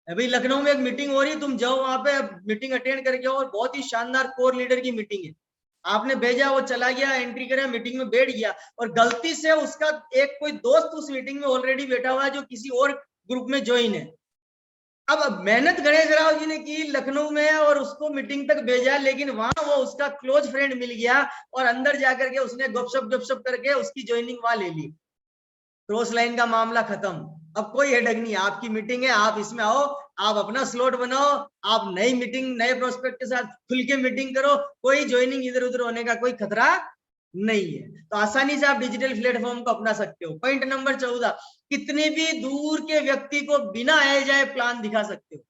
भाई लखनऊ में एक मीटिंग हो रही, तुम जाओ वहां पे मीटिंग अटेंड करके आओ, और बहुत ही शानदार कोर लीडर की मीटिंग है। आपने भेजा, वो चला गया, एंट्री करे, मीटिंग में बैठ गया, और गलती से उसका एक कोई दोस्त उस मीटिंग में ऑलरेडी बैठा हुआ है जो किसी और ग्रुप में ज्वाइन है। अब मेहनत गणेश राव जी ने की लखनऊ में और उसको मीटिंग तक भेजा, लेकिन वहां वो उसका क्लोज फ्रेंड मिल गया और अंदर जाकर के उसने गपशप करके उसकी ज्वाइनिंग वहां ले ली। क्रॉस लाइन का मामला खत्म। अब कोई हेडक नहीं, आपकी मीटिंग है, आप इसमें आओ, आप अपना स्लॉट बनाओ, आप नई मीटिंग नए प्रोस्पेक्ट के साथ खुल के मीटिंग करो, कोई ज्वाइनिंग इधर उधर होने का कोई खतरा नहीं है। तो आसानी से आप डिजिटल प्लेटफॉर्म को अपना सकते हो। पॉइंट नंबर 14, कितने भी दूर के व्यक्ति को बिना आए जाए प्लान दिखा सकते हो।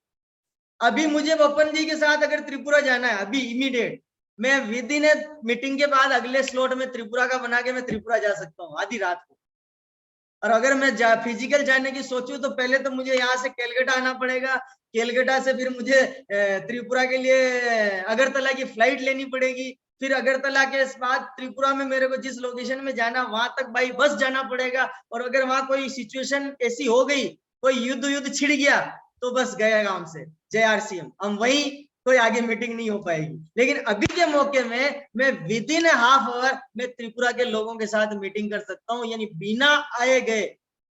अभी मुझे बपन जी के साथ अगर त्रिपुरा जाना है, अभी इमीडिएट, मैं विद इन मीटिंग के बाद अगले स्लॉट में त्रिपुरा का बना के मैं त्रिपुरा जा सकता हूँ आधी रात को। और अगर मैं फिजिकल जाने की सोचूं तो पहले तो मुझे यहाँ से केलकटा आना पड़ेगा, केलकटा से फिर मुझे त्रिपुरा के लिए अगरतला की फ्लाइट लेनी पड़ेगी, फिर अगरतला के बाद त्रिपुरा में मेरे को जिस लोकेशन में जाना वहां तक बाई बस जाना पड़ेगा। और अगर वहां कोई सिचुएशन ऐसी हो गई, कोई युद्ध छिड़ गया, तो बस गया काम से, जय RCM, हम वही, कोई आगे मीटिंग नहीं हो पाएगी। लेकिन अभी के मौके में मैं विद इन हाफ आवर मैं त्रिपुरा के लोगों के साथ मीटिंग कर सकता हूँ, यानी बिना आए गए,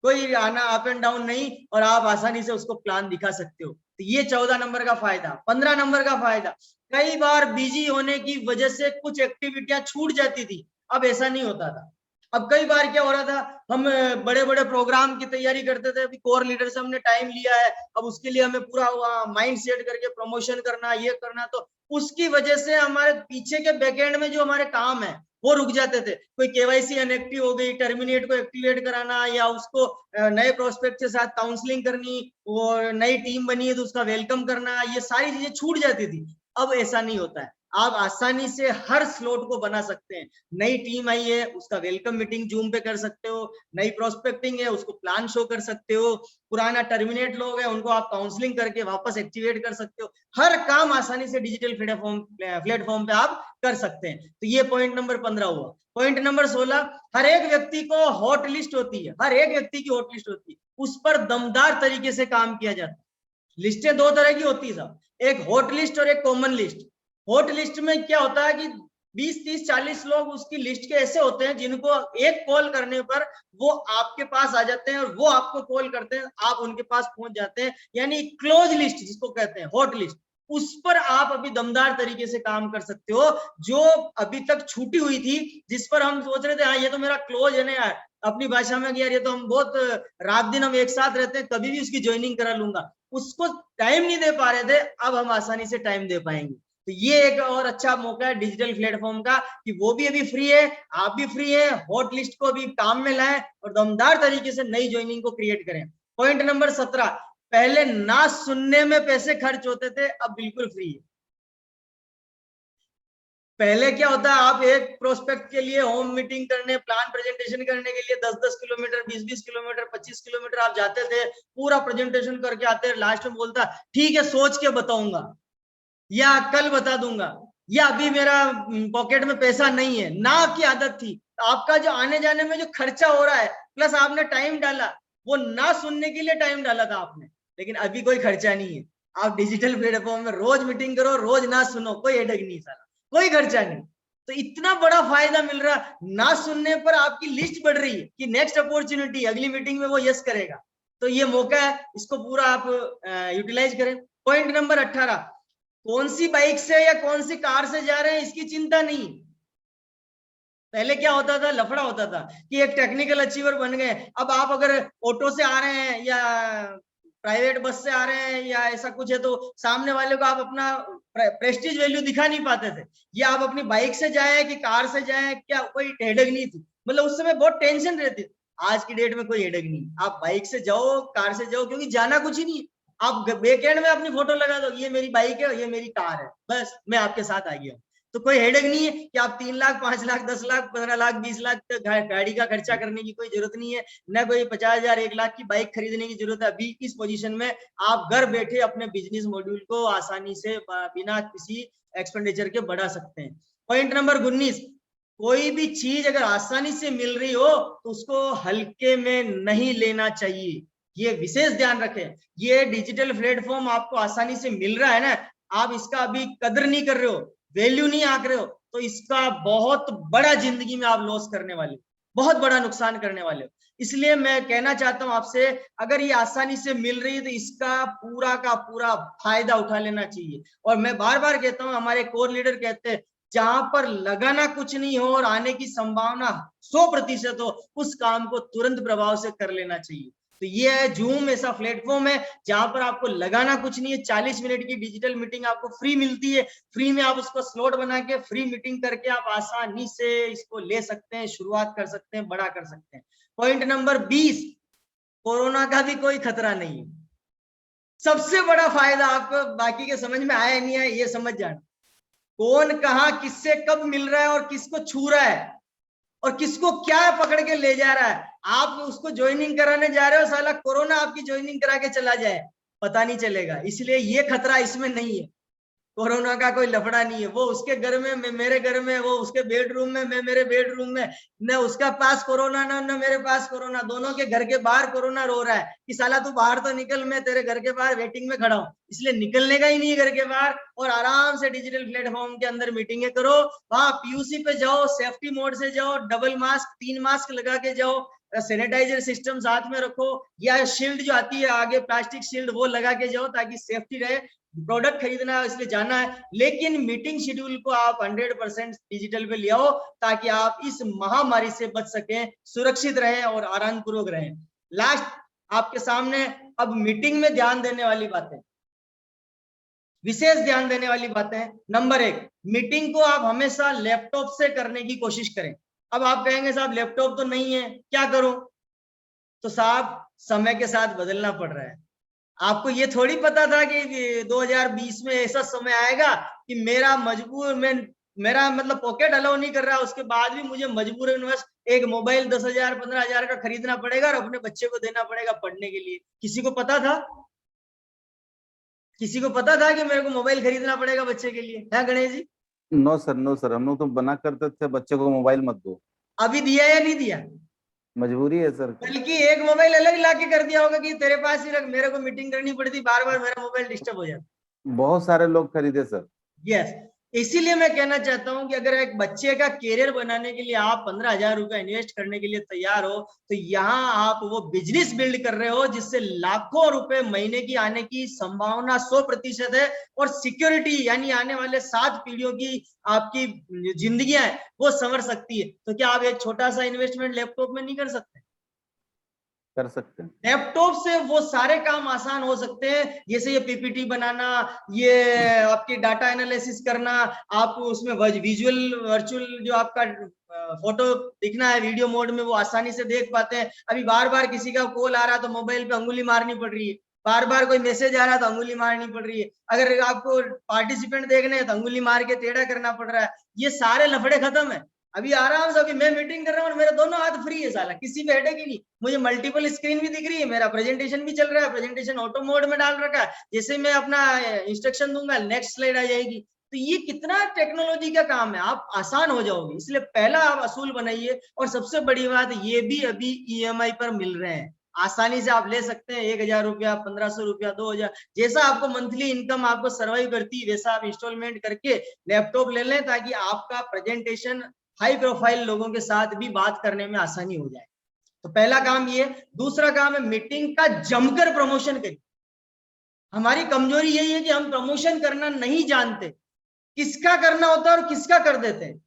कोई आना अप एंड डाउन नहीं, और आप आसानी से उसको प्लान दिखा सकते हो। तो ये 14 नंबर का फायदा। 15 नंबर का फायदा, कई बार बिजी होने की वजह से कुछ एक्टिविटियां छूट जाती थी, अब ऐसा नहीं होता था। अब कई बार क्या हो रहा था, हम बड़े बड़े प्रोग्राम की तैयारी करते थे, अभी कोर लीडर से हमने टाइम लिया है, अब उसके लिए हमें पूरा माइंड सेट करके प्रमोशन करना, ये करना, तो उसकी वजह से हमारे पीछे के बैकएंड में जो हमारे काम है वो रुक जाते थे। कोई केवाईसी अनएक्टिव हो गई, टर्मिनेट को एक्टिवेट कराना, या उसको नए प्रोस्पेक्ट के साथ काउंसलिंग करनी, वो नई टीम बनी है तो उसका वेलकम करना, ये सारी चीजें छूट जाती थी। अब ऐसा नहीं होता है, आप आसानी से हर स्लॉट को बना सकते हैं। नई टीम आई है, उसका वेलकम मीटिंग जूम पे कर सकते हो, नई प्रोस्पेक्टिंग है, उसको प्लान शो कर सकते हो, पुराना टर्मिनेट लोग हैं उनको आप काउंसलिंग करके वापस एक्टिवेट कर सकते हो। हर काम आसानी से डिजिटल प्लेटफॉर्म पे आप कर सकते हैं। तो ये पॉइंट नंबर 15 हुआ। पॉइंट नंबर 16, हर एक व्यक्ति को हॉट लिस्ट होती है, हर एक व्यक्ति की हॉट लिस्ट होती है, उस पर दमदार तरीके से काम किया जाता है। लिस्टें दो तरह की होती है साहब, एक हॉट लिस्ट और एक कॉमन लिस्ट। हॉट लिस्ट में क्या होता है कि 20, 30, 40 लोग उसकी लिस्ट के ऐसे होते हैं जिनको एक कॉल करने पर वो आपके पास आ जाते हैं और वो आपको कॉल करते हैं, आप उनके पास पहुंच जाते हैं, यानी क्लोज लिस्ट जिसको कहते हैं, हॉट लिस्ट। उस पर आप अभी दमदार तरीके से काम कर सकते हो। जो अभी तक छूटी हुई थी, जिस पर हम सोच रहे थे हाँ ये तो मेरा क्लोज है ना यार, अपनी भाषा में यार ये तो हम बहुत रात दिन हम एक साथ रहते हैं, कभी भी उसकी ज्वाइनिंग करा लूंगा, उसको टाइम नहीं दे पा रहे थे, अब हम आसानी से टाइम दे पाएंगे। तो ये एक और अच्छा मौका है डिजिटल प्लेटफॉर्म का कि वो भी अभी फ्री है, आप भी फ्री है, हॉट लिस्ट को भी काम में लाएं और दमदार तरीके से नई ज्वाइनिंग को क्रिएट करें। पॉइंट नंबर 17, पहले ना सुनने में पैसे खर्च होते थे, अब बिल्कुल फ्री है। पहले क्या होता है, आप एक प्रोस्पेक्ट के लिए होम मीटिंग करने, प्लान प्रेजेंटेशन करने के लिए 10-10 किलोमीटर, 20-20 किलोमीटर, 25 किलोमीटर आप जाते थे, पूरा प्रेजेंटेशन करके आते, लास्ट में बोलता ठीक है सोच के बताऊंगा, या कल बता दूंगा, या अभी मेरा पॉकेट में पैसा नहीं है, ना आपकी आदत थी। आपका जो आने जाने में जो खर्चा हो रहा है, प्लस आपने टाइम डाला, वो ना सुनने के लिए टाइम डाला था आपने, लेकिन अभी कोई खर्चा नहीं है। आप डिजिटल प्लेटफॉर्म में रोज मीटिंग करो, रोज ना सुनो, कोई हेडेक नहीं, सारा कोई खर्चा नहीं। तो इतना बड़ा फायदा मिल रहा, ना सुनने पर आपकी लिस्ट बढ़ रही है कि नेक्स्ट अपॉर्चुनिटी, अगली मीटिंग में वो यस करेगा। तो ये मौका है, इसको पूरा आप यूटिलाइज करें। पॉइंट नंबर 18, कौन सी बाइक से या कौन सी कार से जा रहे हैं इसकी चिंता नहीं। पहले क्या होता था, लफड़ा होता था कि एक टेक्निकल अचीवर बन गए, अब आप अगर ऑटो से आ रहे हैं या प्राइवेट बस से आ रहे हैं या ऐसा कुछ है, तो सामने वाले को आप अपना प्रेस्टीज वैल्यू दिखा नहीं पाते थे। ये आप अपनी बाइक से जाए कि कार से जाए, क्या कोई हेडेक नहीं थी, मतलब उस समय बहुत टेंशन रहती थी। आज की डेट में कोई हेडेक नहीं, आप बाइक से जाओ, कार से जाओ, क्योंकि जाना कुछ ही नहीं, आप बैकएंड में अपनी फोटो लगा दो, ये मेरी बाइक है, ये मेरी कार है, बस मैं आपके साथ आ गया। तो कोई हेडेक नहीं है कि आप 3 लाख, 5 लाख, 10 लाख, 15 लाख, 20 लाख गाड़ी का खर्चा करने की कोई जरूरत नहीं है, न कोई 50,000, 1 लाख की बाइक खरीदने की जरूरत है। अभी इस पोजीशन में आप घर बैठे अपने बिजनेस मॉड्यूल को आसानी से बिना किसी एक्सपेंडिचर के बढ़ा सकते हैं। पॉइंट नंबर 19, कोई भी चीज अगर आसानी से मिल रही हो तो उसको हल्के में नहीं लेना चाहिए, ये विशेष ध्यान रखें। ये डिजिटल प्लेटफॉर्म आपको आसानी से मिल रहा है ना, आप इसका अभी कदर नहीं कर रहे हो, वैल्यू नहीं आंक रहे हो, तो इसका बहुत बड़ा जिंदगी में आप लॉस करने वाले, बहुत बड़ा नुकसान करने वाले हो। इसलिए मैं कहना चाहता हूं आपसे, अगर ये आसानी से मिल रही है तो इसका पूरा का पूरा फायदा उठा लेना चाहिए। और मैं बार बार कहता हूं, हमारे कोर लीडर कहते हैं, जहां पर लगाना कुछ नहीं हो और आने की संभावना 100% हो, उस काम को तुरंत प्रभाव से कर लेना चाहिए। तो ये है जूम, ऐसा प्लेटफॉर्म है जहां पर आपको लगाना कुछ नहीं है। 40 मिनट की डिजिटल मीटिंग आपको फ्री मिलती है, फ्री में आप उसको स्लॉट बना के फ्री मीटिंग करके आप आसानी से इसको ले सकते हैं, शुरुआत कर सकते हैं, बड़ा कर सकते हैं। पॉइंट नंबर 20, कोरोना का भी कोई खतरा नहीं है। सबसे बड़ा फायदा आपको, बाकी के समझ में आया नहीं है, ये समझ जाना, कौन कहा किससे कब मिल रहा है और किसको छू रहा है और किसको क्या पकड़ के ले जा रहा है। आप उसको ज्वाइनिंग कराने जा रहे हो, साला कोरोना आपकी ज्वाइनिंग करा के चला जाए, पता नहीं चलेगा। इसलिए ये खतरा इसमें नहीं है, कोरोना का कोई लफड़ा नहीं है। वो उसके घर में, मैं मेरे घर में, वो उसके बेडरूम में, मैं मेरे बेडरूम में, न उसका पास कोरोना न मेरे पास कोरोना, दोनों के घर के बाहर कोरोना रो रहा है कि साला तू बाहर तो निकल, मैं तेरे घर के बाहर वेटिंग में खड़ा हूं। इसलिए निकलने का ही नहीं है घर के बाहर, और आराम से डिजिटल प्लेटफॉर्म के अंदर मीटिंगें करो। वहां पीयूसी पे जाओ, सेफ्टी मोड से जाओ, डबल मास्क, 3 मास्क लगा के जाओ, सैनिटाइजर सिस्टम साथ में रखो, या शील्ड जो आती है आगे प्लास्टिक शील्ड वो लगा के जाओ ताकि सेफ्टी रहे। प्रोडक्ट खरीदना है इसलिए जाना है, लेकिन मीटिंग शेड्यूल को आप 100% डिजिटल पे ले आओ ताकि आप इस महामारी से बच सकें, सुरक्षित रहें और आराम पूर्वक रहें। लास्ट आपके सामने अब मीटिंग में ध्यान देने वाली बातें, विशेष ध्यान देने वाली बातें। नंबर 1, मीटिंग को आप हमेशा लैपटॉप से करने की कोशिश करें। अब आप कहेंगे साहब लैपटॉप तो नहीं है, क्या करूं? तो साहब समय के साथ बदलना पड़ रहा है। आपको ये थोड़ी पता था कि 2020 में ऐसा समय आएगा कि मेरा मतलब पॉकेट अलाउ नहीं कर रहा, उसके बाद भी मुझे मजबूरनवश एक मोबाइल 10,000 15,000 का खरीदना पड़ेगा और अपने बच्चे को देना पड़ेगा पढ़ने के लिए। किसी को पता था? किसी को पता था कि मेरे को मोबाइल खरीदना पड़ेगा बच्चे के लिए? है गणेश जी? नो सर, हम लोग तो बना करते थे बच्चे को मोबाइल मत दो। अभी दिया या नहीं दिया? मजबूरी है सर। बल्कि एक मोबाइल अलग ला के कर दिया होगा कि तेरे पास ही रख, मेरे को मीटिंग करनी पड़ती, बार बार मेरा मोबाइल डिस्टर्ब हो जाता। बहुत सारे लोग खरीदे सर। यस, इसीलिए मैं कहना चाहता हूं कि अगर एक बच्चे का कैरियर बनाने के लिए आप 15,000 रुपए इन्वेस्ट करने के लिए तैयार हो, तो यहाँ आप वो बिजनेस बिल्ड कर रहे हो जिससे लाखों रुपए महीने की आने की संभावना 100% है, और सिक्योरिटी यानी आने वाले 7 पीढ़ियों की आपकी जिंदगियां है वो संवर सकती है। तो क्या आप एक छोटा सा इन्वेस्टमेंट लैपटॉप में नहीं कर सकते? कर सकते हैं। लैपटॉप से वो सारे काम आसान हो सकते हैं, जैसे ये पीपीटी बनाना, ये आपकी डाटा एनालिसिस करना, आप उसमें विजुअल वर्चुअल जो आपका फोटो दिखना है वीडियो मोड में वो आसानी से देख पाते हैं। अभी बार बार किसी का कॉल आ रहा है तो मोबाइल पे अंगुली मारनी पड़ रही है, बार बार कोई मैसेज आ रहा है तो अंगुली मारनी पड़ रही है, अगर आपको पार्टिसिपेंट देखने हैं तो अंगुली मार के टेढ़ा करना पड़ रहा है। ये सारे लफड़े खत्म है। अभी आराम से, अभी मैं मीटिंग कर रहा हूँ और मेरे दोनों हाथ फ्री है, साला किसी पे हेडेक ही नहीं, मुझे मल्टीपल स्क्रीन भी दिख रही है, मेरा प्रेजेंटेशन भी चल रहा है, प्रेजेंटेशन ऑटो मोड में डाल रखा है, जैसे मैं अपना इंस्ट्रक्शन दूंगा नेक्स्ट स्लाइड आ जाएगी। तो ये कितना टेक्नोलॉजी का काम है, आप आसान हो जाओगे। इसलिए पहला आप असूल बनाइए, और सबसे बड़ी बात ये भी अभी EMI पर मिल रहे हैं, आसानी से आप ले सकते हैं। 1,000 रुपया, 1,500 रुपया, 2,000, जैसा आपको मंथली इनकम आपको सर्वाइव करती है वैसा आप इंस्टॉलमेंट करके लैपटॉप ले लें, ताकि आपका प्रेजेंटेशन हाई प्रोफाइल लोगों के साथ भी बात करने में आसानी हो जाए। तो पहला काम ये। दूसरा काम है मीटिंग का जमकर प्रमोशन करिए। हमारी कमजोरी यही है कि हम प्रमोशन करना नहीं जानते, किसका करना होता है और किसका कर देते हैं,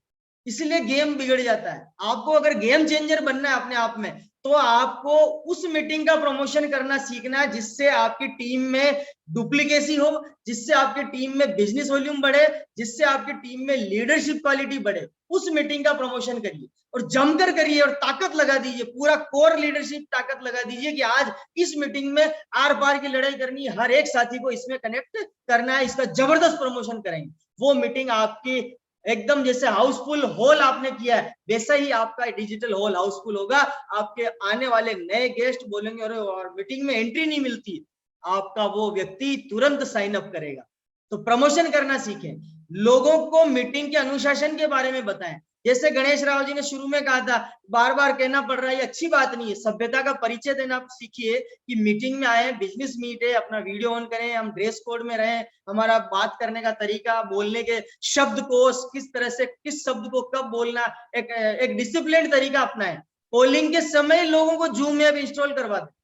इसलिए गेम बिगड़ जाता है। आपको अगर गेम चेंजर बनना है अपने आप में, तो आपको उस मीटिंग का प्रमोशन करना सीखना है जिससे आपकी टीम में डुप्लीकेसी हो, जिससे आपकी टीम में बिजनेस वॉल्यूम बढ़े, जिससे आपकी टीम में लीडरशिप क्वालिटी बढ़े। उस मीटिंग का प्रमोशन करिए और जमकर करिए और ताकत लगा दीजिए, पूरा कोर लीडरशिप ताकत लगा दीजिए कि आज इस मीटिंग में आर पार की लड़ाई करनी है, हर एक साथी को इसमें कनेक्ट करना है, इसका जबरदस्त प्रमोशन करेंगे। वो मीटिंग आपकी एकदम जैसे हाउसफुल हॉल आपने किया है वैसा ही आपका डिजिटल हॉल हाउसफुल होगा। आपके आने वाले नए गेस्ट बोलेंगे अरे और मीटिंग में एंट्री नहीं मिलती, आपका वो व्यक्ति तुरंत साइन अप करेगा। तो प्रमोशन करना सीखें, लोगों को मीटिंग के अनुशासन के बारे में बताएं। जैसे गणेश राव जी ने शुरू में कहा था, बार बार कहना पड़ रहा है, ये अच्छी बात नहीं है। सभ्यता का परिचय देना आप सीखिए कि मीटिंग में आए, बिजनेस मीट है, अपना वीडियो ऑन करें, हम ड्रेस कोड में रहें, हमारा बात करने का तरीका, बोलने के शब्द कोश, किस तरह से किस शब्द को कब बोलना, एक डिसिप्लिन तरीका अपनाएं। कॉलिंग के समय लोगों को जूम ऐप इंस्टॉल करवा दें।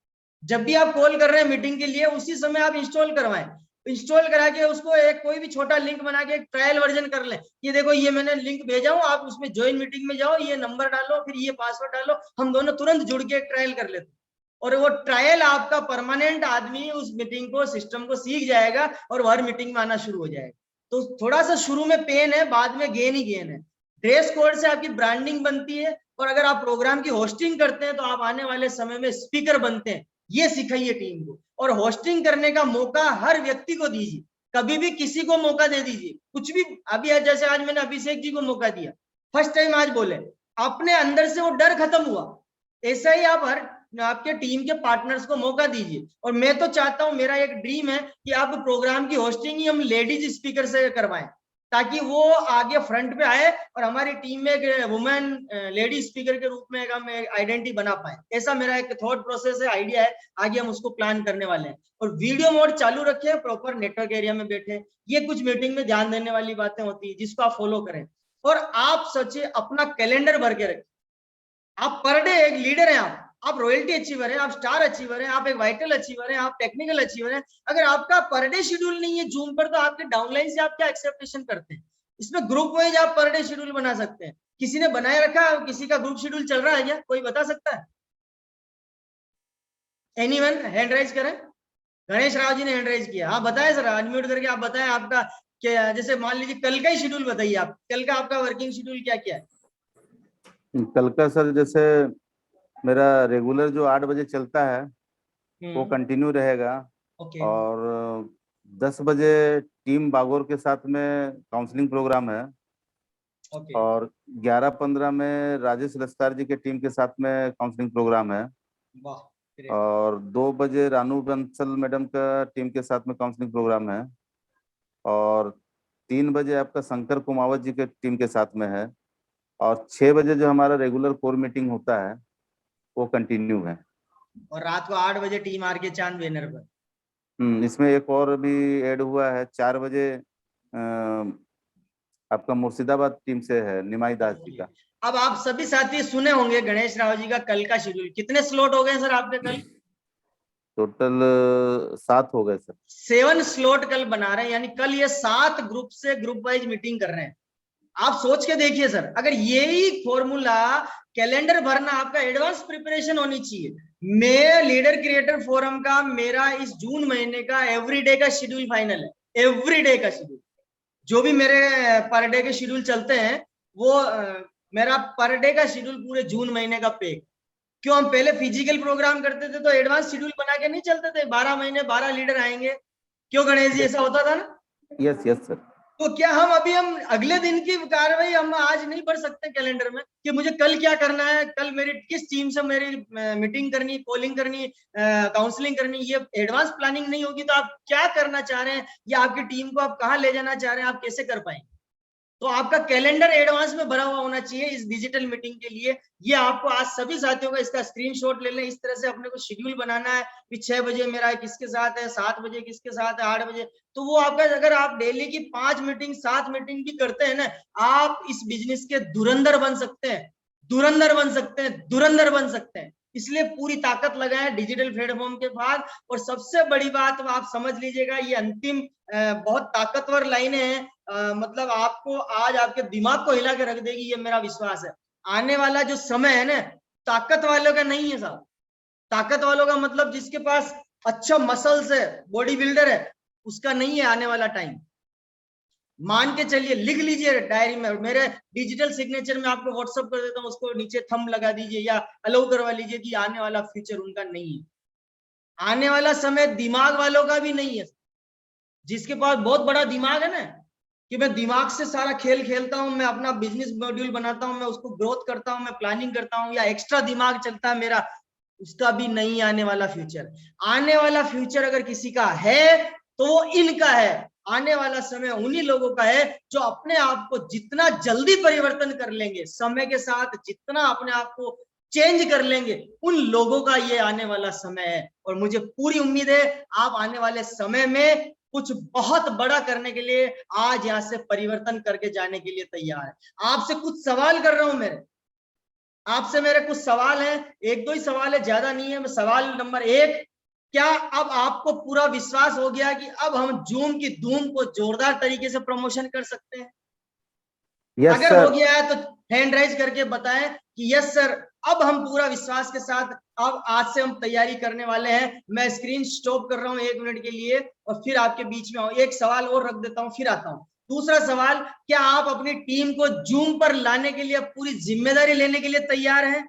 जब भी आप कॉल कर रहे हैं मीटिंग के लिए, उसी समय आप इंस्टॉल करवाएं। इंस्टॉल करा के उसको एक कोई भी छोटा लिंक बना के एक ट्रायल वर्जन कर लें कि देखो ये मैंने लिंक भेजा हूं, आप उसमें ज्वाइन मीटिंग में जाओ, ये नंबर डालो, फिर ये पासवर्ड डालो, हम दोनों तुरंत जुड़ के एक ट्रायल कर लेते हैं। और वो ट्रायल आपका परमानेंट आदमी उस मीटिंग को, सिस्टम को सीख जाएगा और वो हर मीटिंग में आना शुरू हो जाएगा। तो थोड़ा सा शुरू में पेन है, बाद में गेन ही गेन है। ड्रेस कोड से आपकी ब्रांडिंग बनती है, और अगर आप प्रोग्राम की होस्टिंग करते हैं तो आप आने वाले समय में स्पीकर बनते हैं। ये सिखाइए टीम को, और होस्टिंग करने का मौका हर व्यक्ति को दीजिए, कभी भी किसी को मौका दे दीजिए, कुछ भी। अभी जैसे आज मैंने अभिषेक जी को मौका दिया, फर्स्ट टाइम आज बोले, अपने अंदर से वो डर खत्म हुआ। ऐसा ही आप हर आपके टीम के पार्टनर्स को मौका दीजिए। और मैं तो चाहता हूं, मेरा एक ड्रीम है कि आप प्रोग्राम की होस्टिंग ही हम लेडीज स्पीकर से करवाएं, ताकि वो आगे फ्रंट पे आए और हमारी टीम में एक वुमेन लेडी स्पीकर के रूप में हम आइडेंटिटी बना पाए। ऐसा मेरा एक थॉट प्रोसेस है, आइडिया है, आगे हम उसको प्लान करने वाले हैं। और वीडियो मोड चालू रखें, प्रॉपर नेटवर्क एरिया में बैठे। ये कुछ मीटिंग में ध्यान देने वाली बातें होती है जिसको आप फॉलो करें। और आप सच्चे अपना कैलेंडर भर के रखें। आप पर डे एक लीडर हैं, आप आप रॉयल्टी अचीवर है, आप स्टार अचीवर है, आप एक वाइटल अचीवर है, आप टेक्निकल अचीवर है, अगर आपका पर डे शेड्यूल नहीं है जूम पर, तो आपके डाउनलाइन से आप क्या एक्सेप्टेशन करते हैं? इसमें ग्रुप वाइज आप पर डे शेड्यूल बना सकते हैं। किसी ने बनाए रखा है? किसी का ग्रुप शेड्यूल चल रहा है क्या? कोई बता सकता है? एनीवन हैंड राइज करें। गणेश राव जी ने हैंड राइज किया। हाँ बताएं सर, अनम्यूट करके आप बताएं आपका क्या, जैसे मान लीजिए कल का ही शेड्यूल बताइए, आप कल का आपका वर्किंग शेड्यूल क्या क्या है? कल का सर जैसे मेरा रेगुलर जो 8 बजे चलता है वो कंटिन्यू रहेगा। ओके और 10 बजे टीम बागोर के साथ में काउंसलिंग प्रोग्राम है। ओके और 11:15 में राजेश रस्तार जी के टीम के साथ में काउंसलिंग प्रोग्राम है। वाह ग्रेट। और 2 बजे रानू बंसल मैडम का टीम के साथ में काउंसलिंग प्रोग्राम है। और 3 बजे आपका शंकर कुमावत जी के टीम के साथ में है। और 6 बजे जो हमारा रेगुलर कोर मीटिंग होता है वो कंटिन्यू है। और रात को 8 बजे टीम आर के चांद बैनर पर। इसमें एक और भी ऐड हुआ है, 4 बजे आपका मुर्शिदाबाद टीम से है निमाई दास जी का। अब आप सभी साथी सुने होंगे गणेश राव जी का कल का शेड्यूल। कितने स्लॉट हो गए सर आपके कल? टोटल 7 हो गए सर। 7 स्लॉट कल बना रहे हैं, यानी कल ये 7 ग्रुप से ग्रुप वाइज मीटिंग कर रहे हैं। आप सोच के देखिए सर, अगर यही फॉर्मूला कैलेंडर भरना, आपका एडवांस प्रिपरेशन होनी चाहिए। मैं लीडर क्रिएटर फोरम का मेरा इस जून महीने का एवरीडे का शेड्यूल फाइनल है। एवरीडे का शेड्यूल, जो भी मेरे पर डे के शेड्यूल चलते हैं वो मेरा पर डे का शेड्यूल पूरे जून महीने का पे। क्यों? हम पहले फिजिकल प्रोग्राम करते थे तो एडवांस शेड्यूल बना के नहीं चलते थे, 12 महीने 12 लीडर आएंगे। क्यों गणेश जी, ऐसा होता था ना? Yes yes sir. तो क्या हम अगले दिन की कार्रवाई हम आज नहीं पढ़ सकते कैलेंडर में कि मुझे कल क्या करना है, कल मेरी किस टीम से मेरी मीटिंग करनी, कॉलिंग करनी, काउंसलिंग करनी? ये एडवांस प्लानिंग नहीं होगी तो आप क्या करना चाह रहे हैं या आपकी टीम को आप कहाँ ले जाना चाह रहे हैं, आप कैसे कर पाएंगे? तो आपका कैलेंडर एडवांस में भरा हुआ होना चाहिए इस डिजिटल मीटिंग के लिए। ये आपको आज सभी साथियों का इसका स्क्रीनशॉट ले लें। इस तरह से अपने को शेड्यूल बनाना है कि 6 बजे मेरा किसके साथ है, 7 बजे किसके साथ है, 8 बजे। तो वो आपका, अगर आप डेली की 5 मीटिंग 7 मीटिंग भी करते हैं ना, आप इस बिजनेस के धुरंधर बन सकते हैं, धुरंधर बन सकते हैं, धुरंधर बन सकते हैं। इसलिए पूरी ताकत लगाएं डिजिटल प्लेटफॉर्म के बाद। और सबसे बड़ी बात आप समझ लीजिएगा, ये अंतिम बहुत ताकतवर लाइनें हैं, मतलब आपको आज आपके दिमाग को हिला के रख देगी, ये मेरा विश्वास है। आने वाला जो समय है ना, ताकत वालों का नहीं है साहब। ताकत वालों का मतलब जिसके पास अच्छा मसल्स है, बॉडी बिल्डर है, उसका नहीं है आने वाला टाइम। मान के चलिए, लिख लीजिए डायरी में, मेरे डिजिटल सिग्नेचर में आपको व्हाट्सएप कर देता हूं, उसको नीचे थंब लगा दीजिए या अलाउ करवा लीजिए कि आने वाला फ्यूचर उनका नहीं है। आने वाला समय दिमाग वालों का भी नहीं है। जिसके पास बहुत बड़ा दिमाग है ना, कि मैं दिमाग से सारा खेल खेलता हूं, मैं अपना बिजनेस मॉड्यूल बनाता हूं, मैं उसको ग्रोथ करता हूं, मैं प्लानिंग करता हूं, या एक्स्ट्रा दिमाग चलता है मेरा, उसका भी नहीं आने वाला फ्यूचर। आने वाला फ्यूचर अगर किसी का है तो वो इनका है। आने वाला समय उन्हीं लोगों का है जो अपने आप को जितना जल्दी परिवर्तन कर लेंगे, समय के साथ जितना अपने आप को चेंज कर लेंगे, उन लोगों का ये आने वाला समय है। और मुझे पूरी उम्मीद है आप आने वाले समय में कुछ बहुत बड़ा करने के लिए आज यहाँ से परिवर्तन करके जाने के लिए तैयार है। आपसे कुछ सवाल कर रहा हूं, आपसे मेरे कुछ सवाल हैं, 1-2 ही सवाल है, ज्यादा नहीं है। सवाल नंबर 1, क्या अब आपको पूरा विश्वास हो गया कि अब हम जूम की धूम को जोरदार तरीके से प्रमोशन कर सकते हैं? यस अगर सर। हो गया है तो हैंड राइज करके बताएं कि यस सर, अब हम पूरा विश्वास के साथ अब आज से हम तैयारी करने वाले हैं। मैं स्क्रीन स्टॉप कर रहा हूं 1 मिनट के लिए और फिर आपके बीच में एक सवाल और रख देता हूं, फिर आता हूं। दूसरा सवाल, क्या आप अपनी टीम को जूम पर लाने के लिए पूरी जिम्मेदारी लेने के लिए तैयार हैं?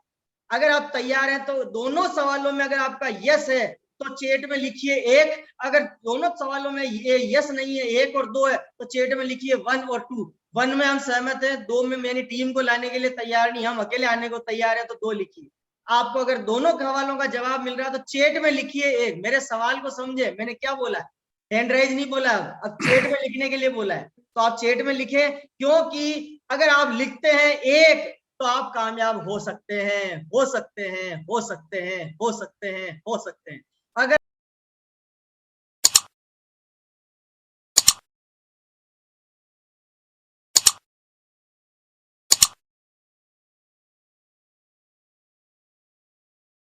अगर आप तैयार हैं तो दोनों सवालों में अगर आपका यस है तो चैट में लिखिए 1। अगर दोनों सवालों में ये यस नहीं है, 1 और 2 है, तो चैट में लिखिए 1 और 2। 1 में हम सहमत हैं, 2 में मेरी टीम को लाने के लिए तैयार नहीं, हम अकेले आने को तैयार है, तो 2 लिखिए। आपको अगर दोनों सवालों का जवाब मिल रहा है तो चैट में लिखिए 1। मेरे सवाल को समझे, मैंने क्या बोला है, हैंड राइज नहीं बोला, अब चैट में लिखने के लिए बोला है। तो आप चैट में लिखे, क्योंकि अगर आप लिखते हैं 1 तो आप कामयाब हो सकते हैं, हो सकते हैं, हो सकते हैं, हो सकते हैं, हो सकते हैं। अगर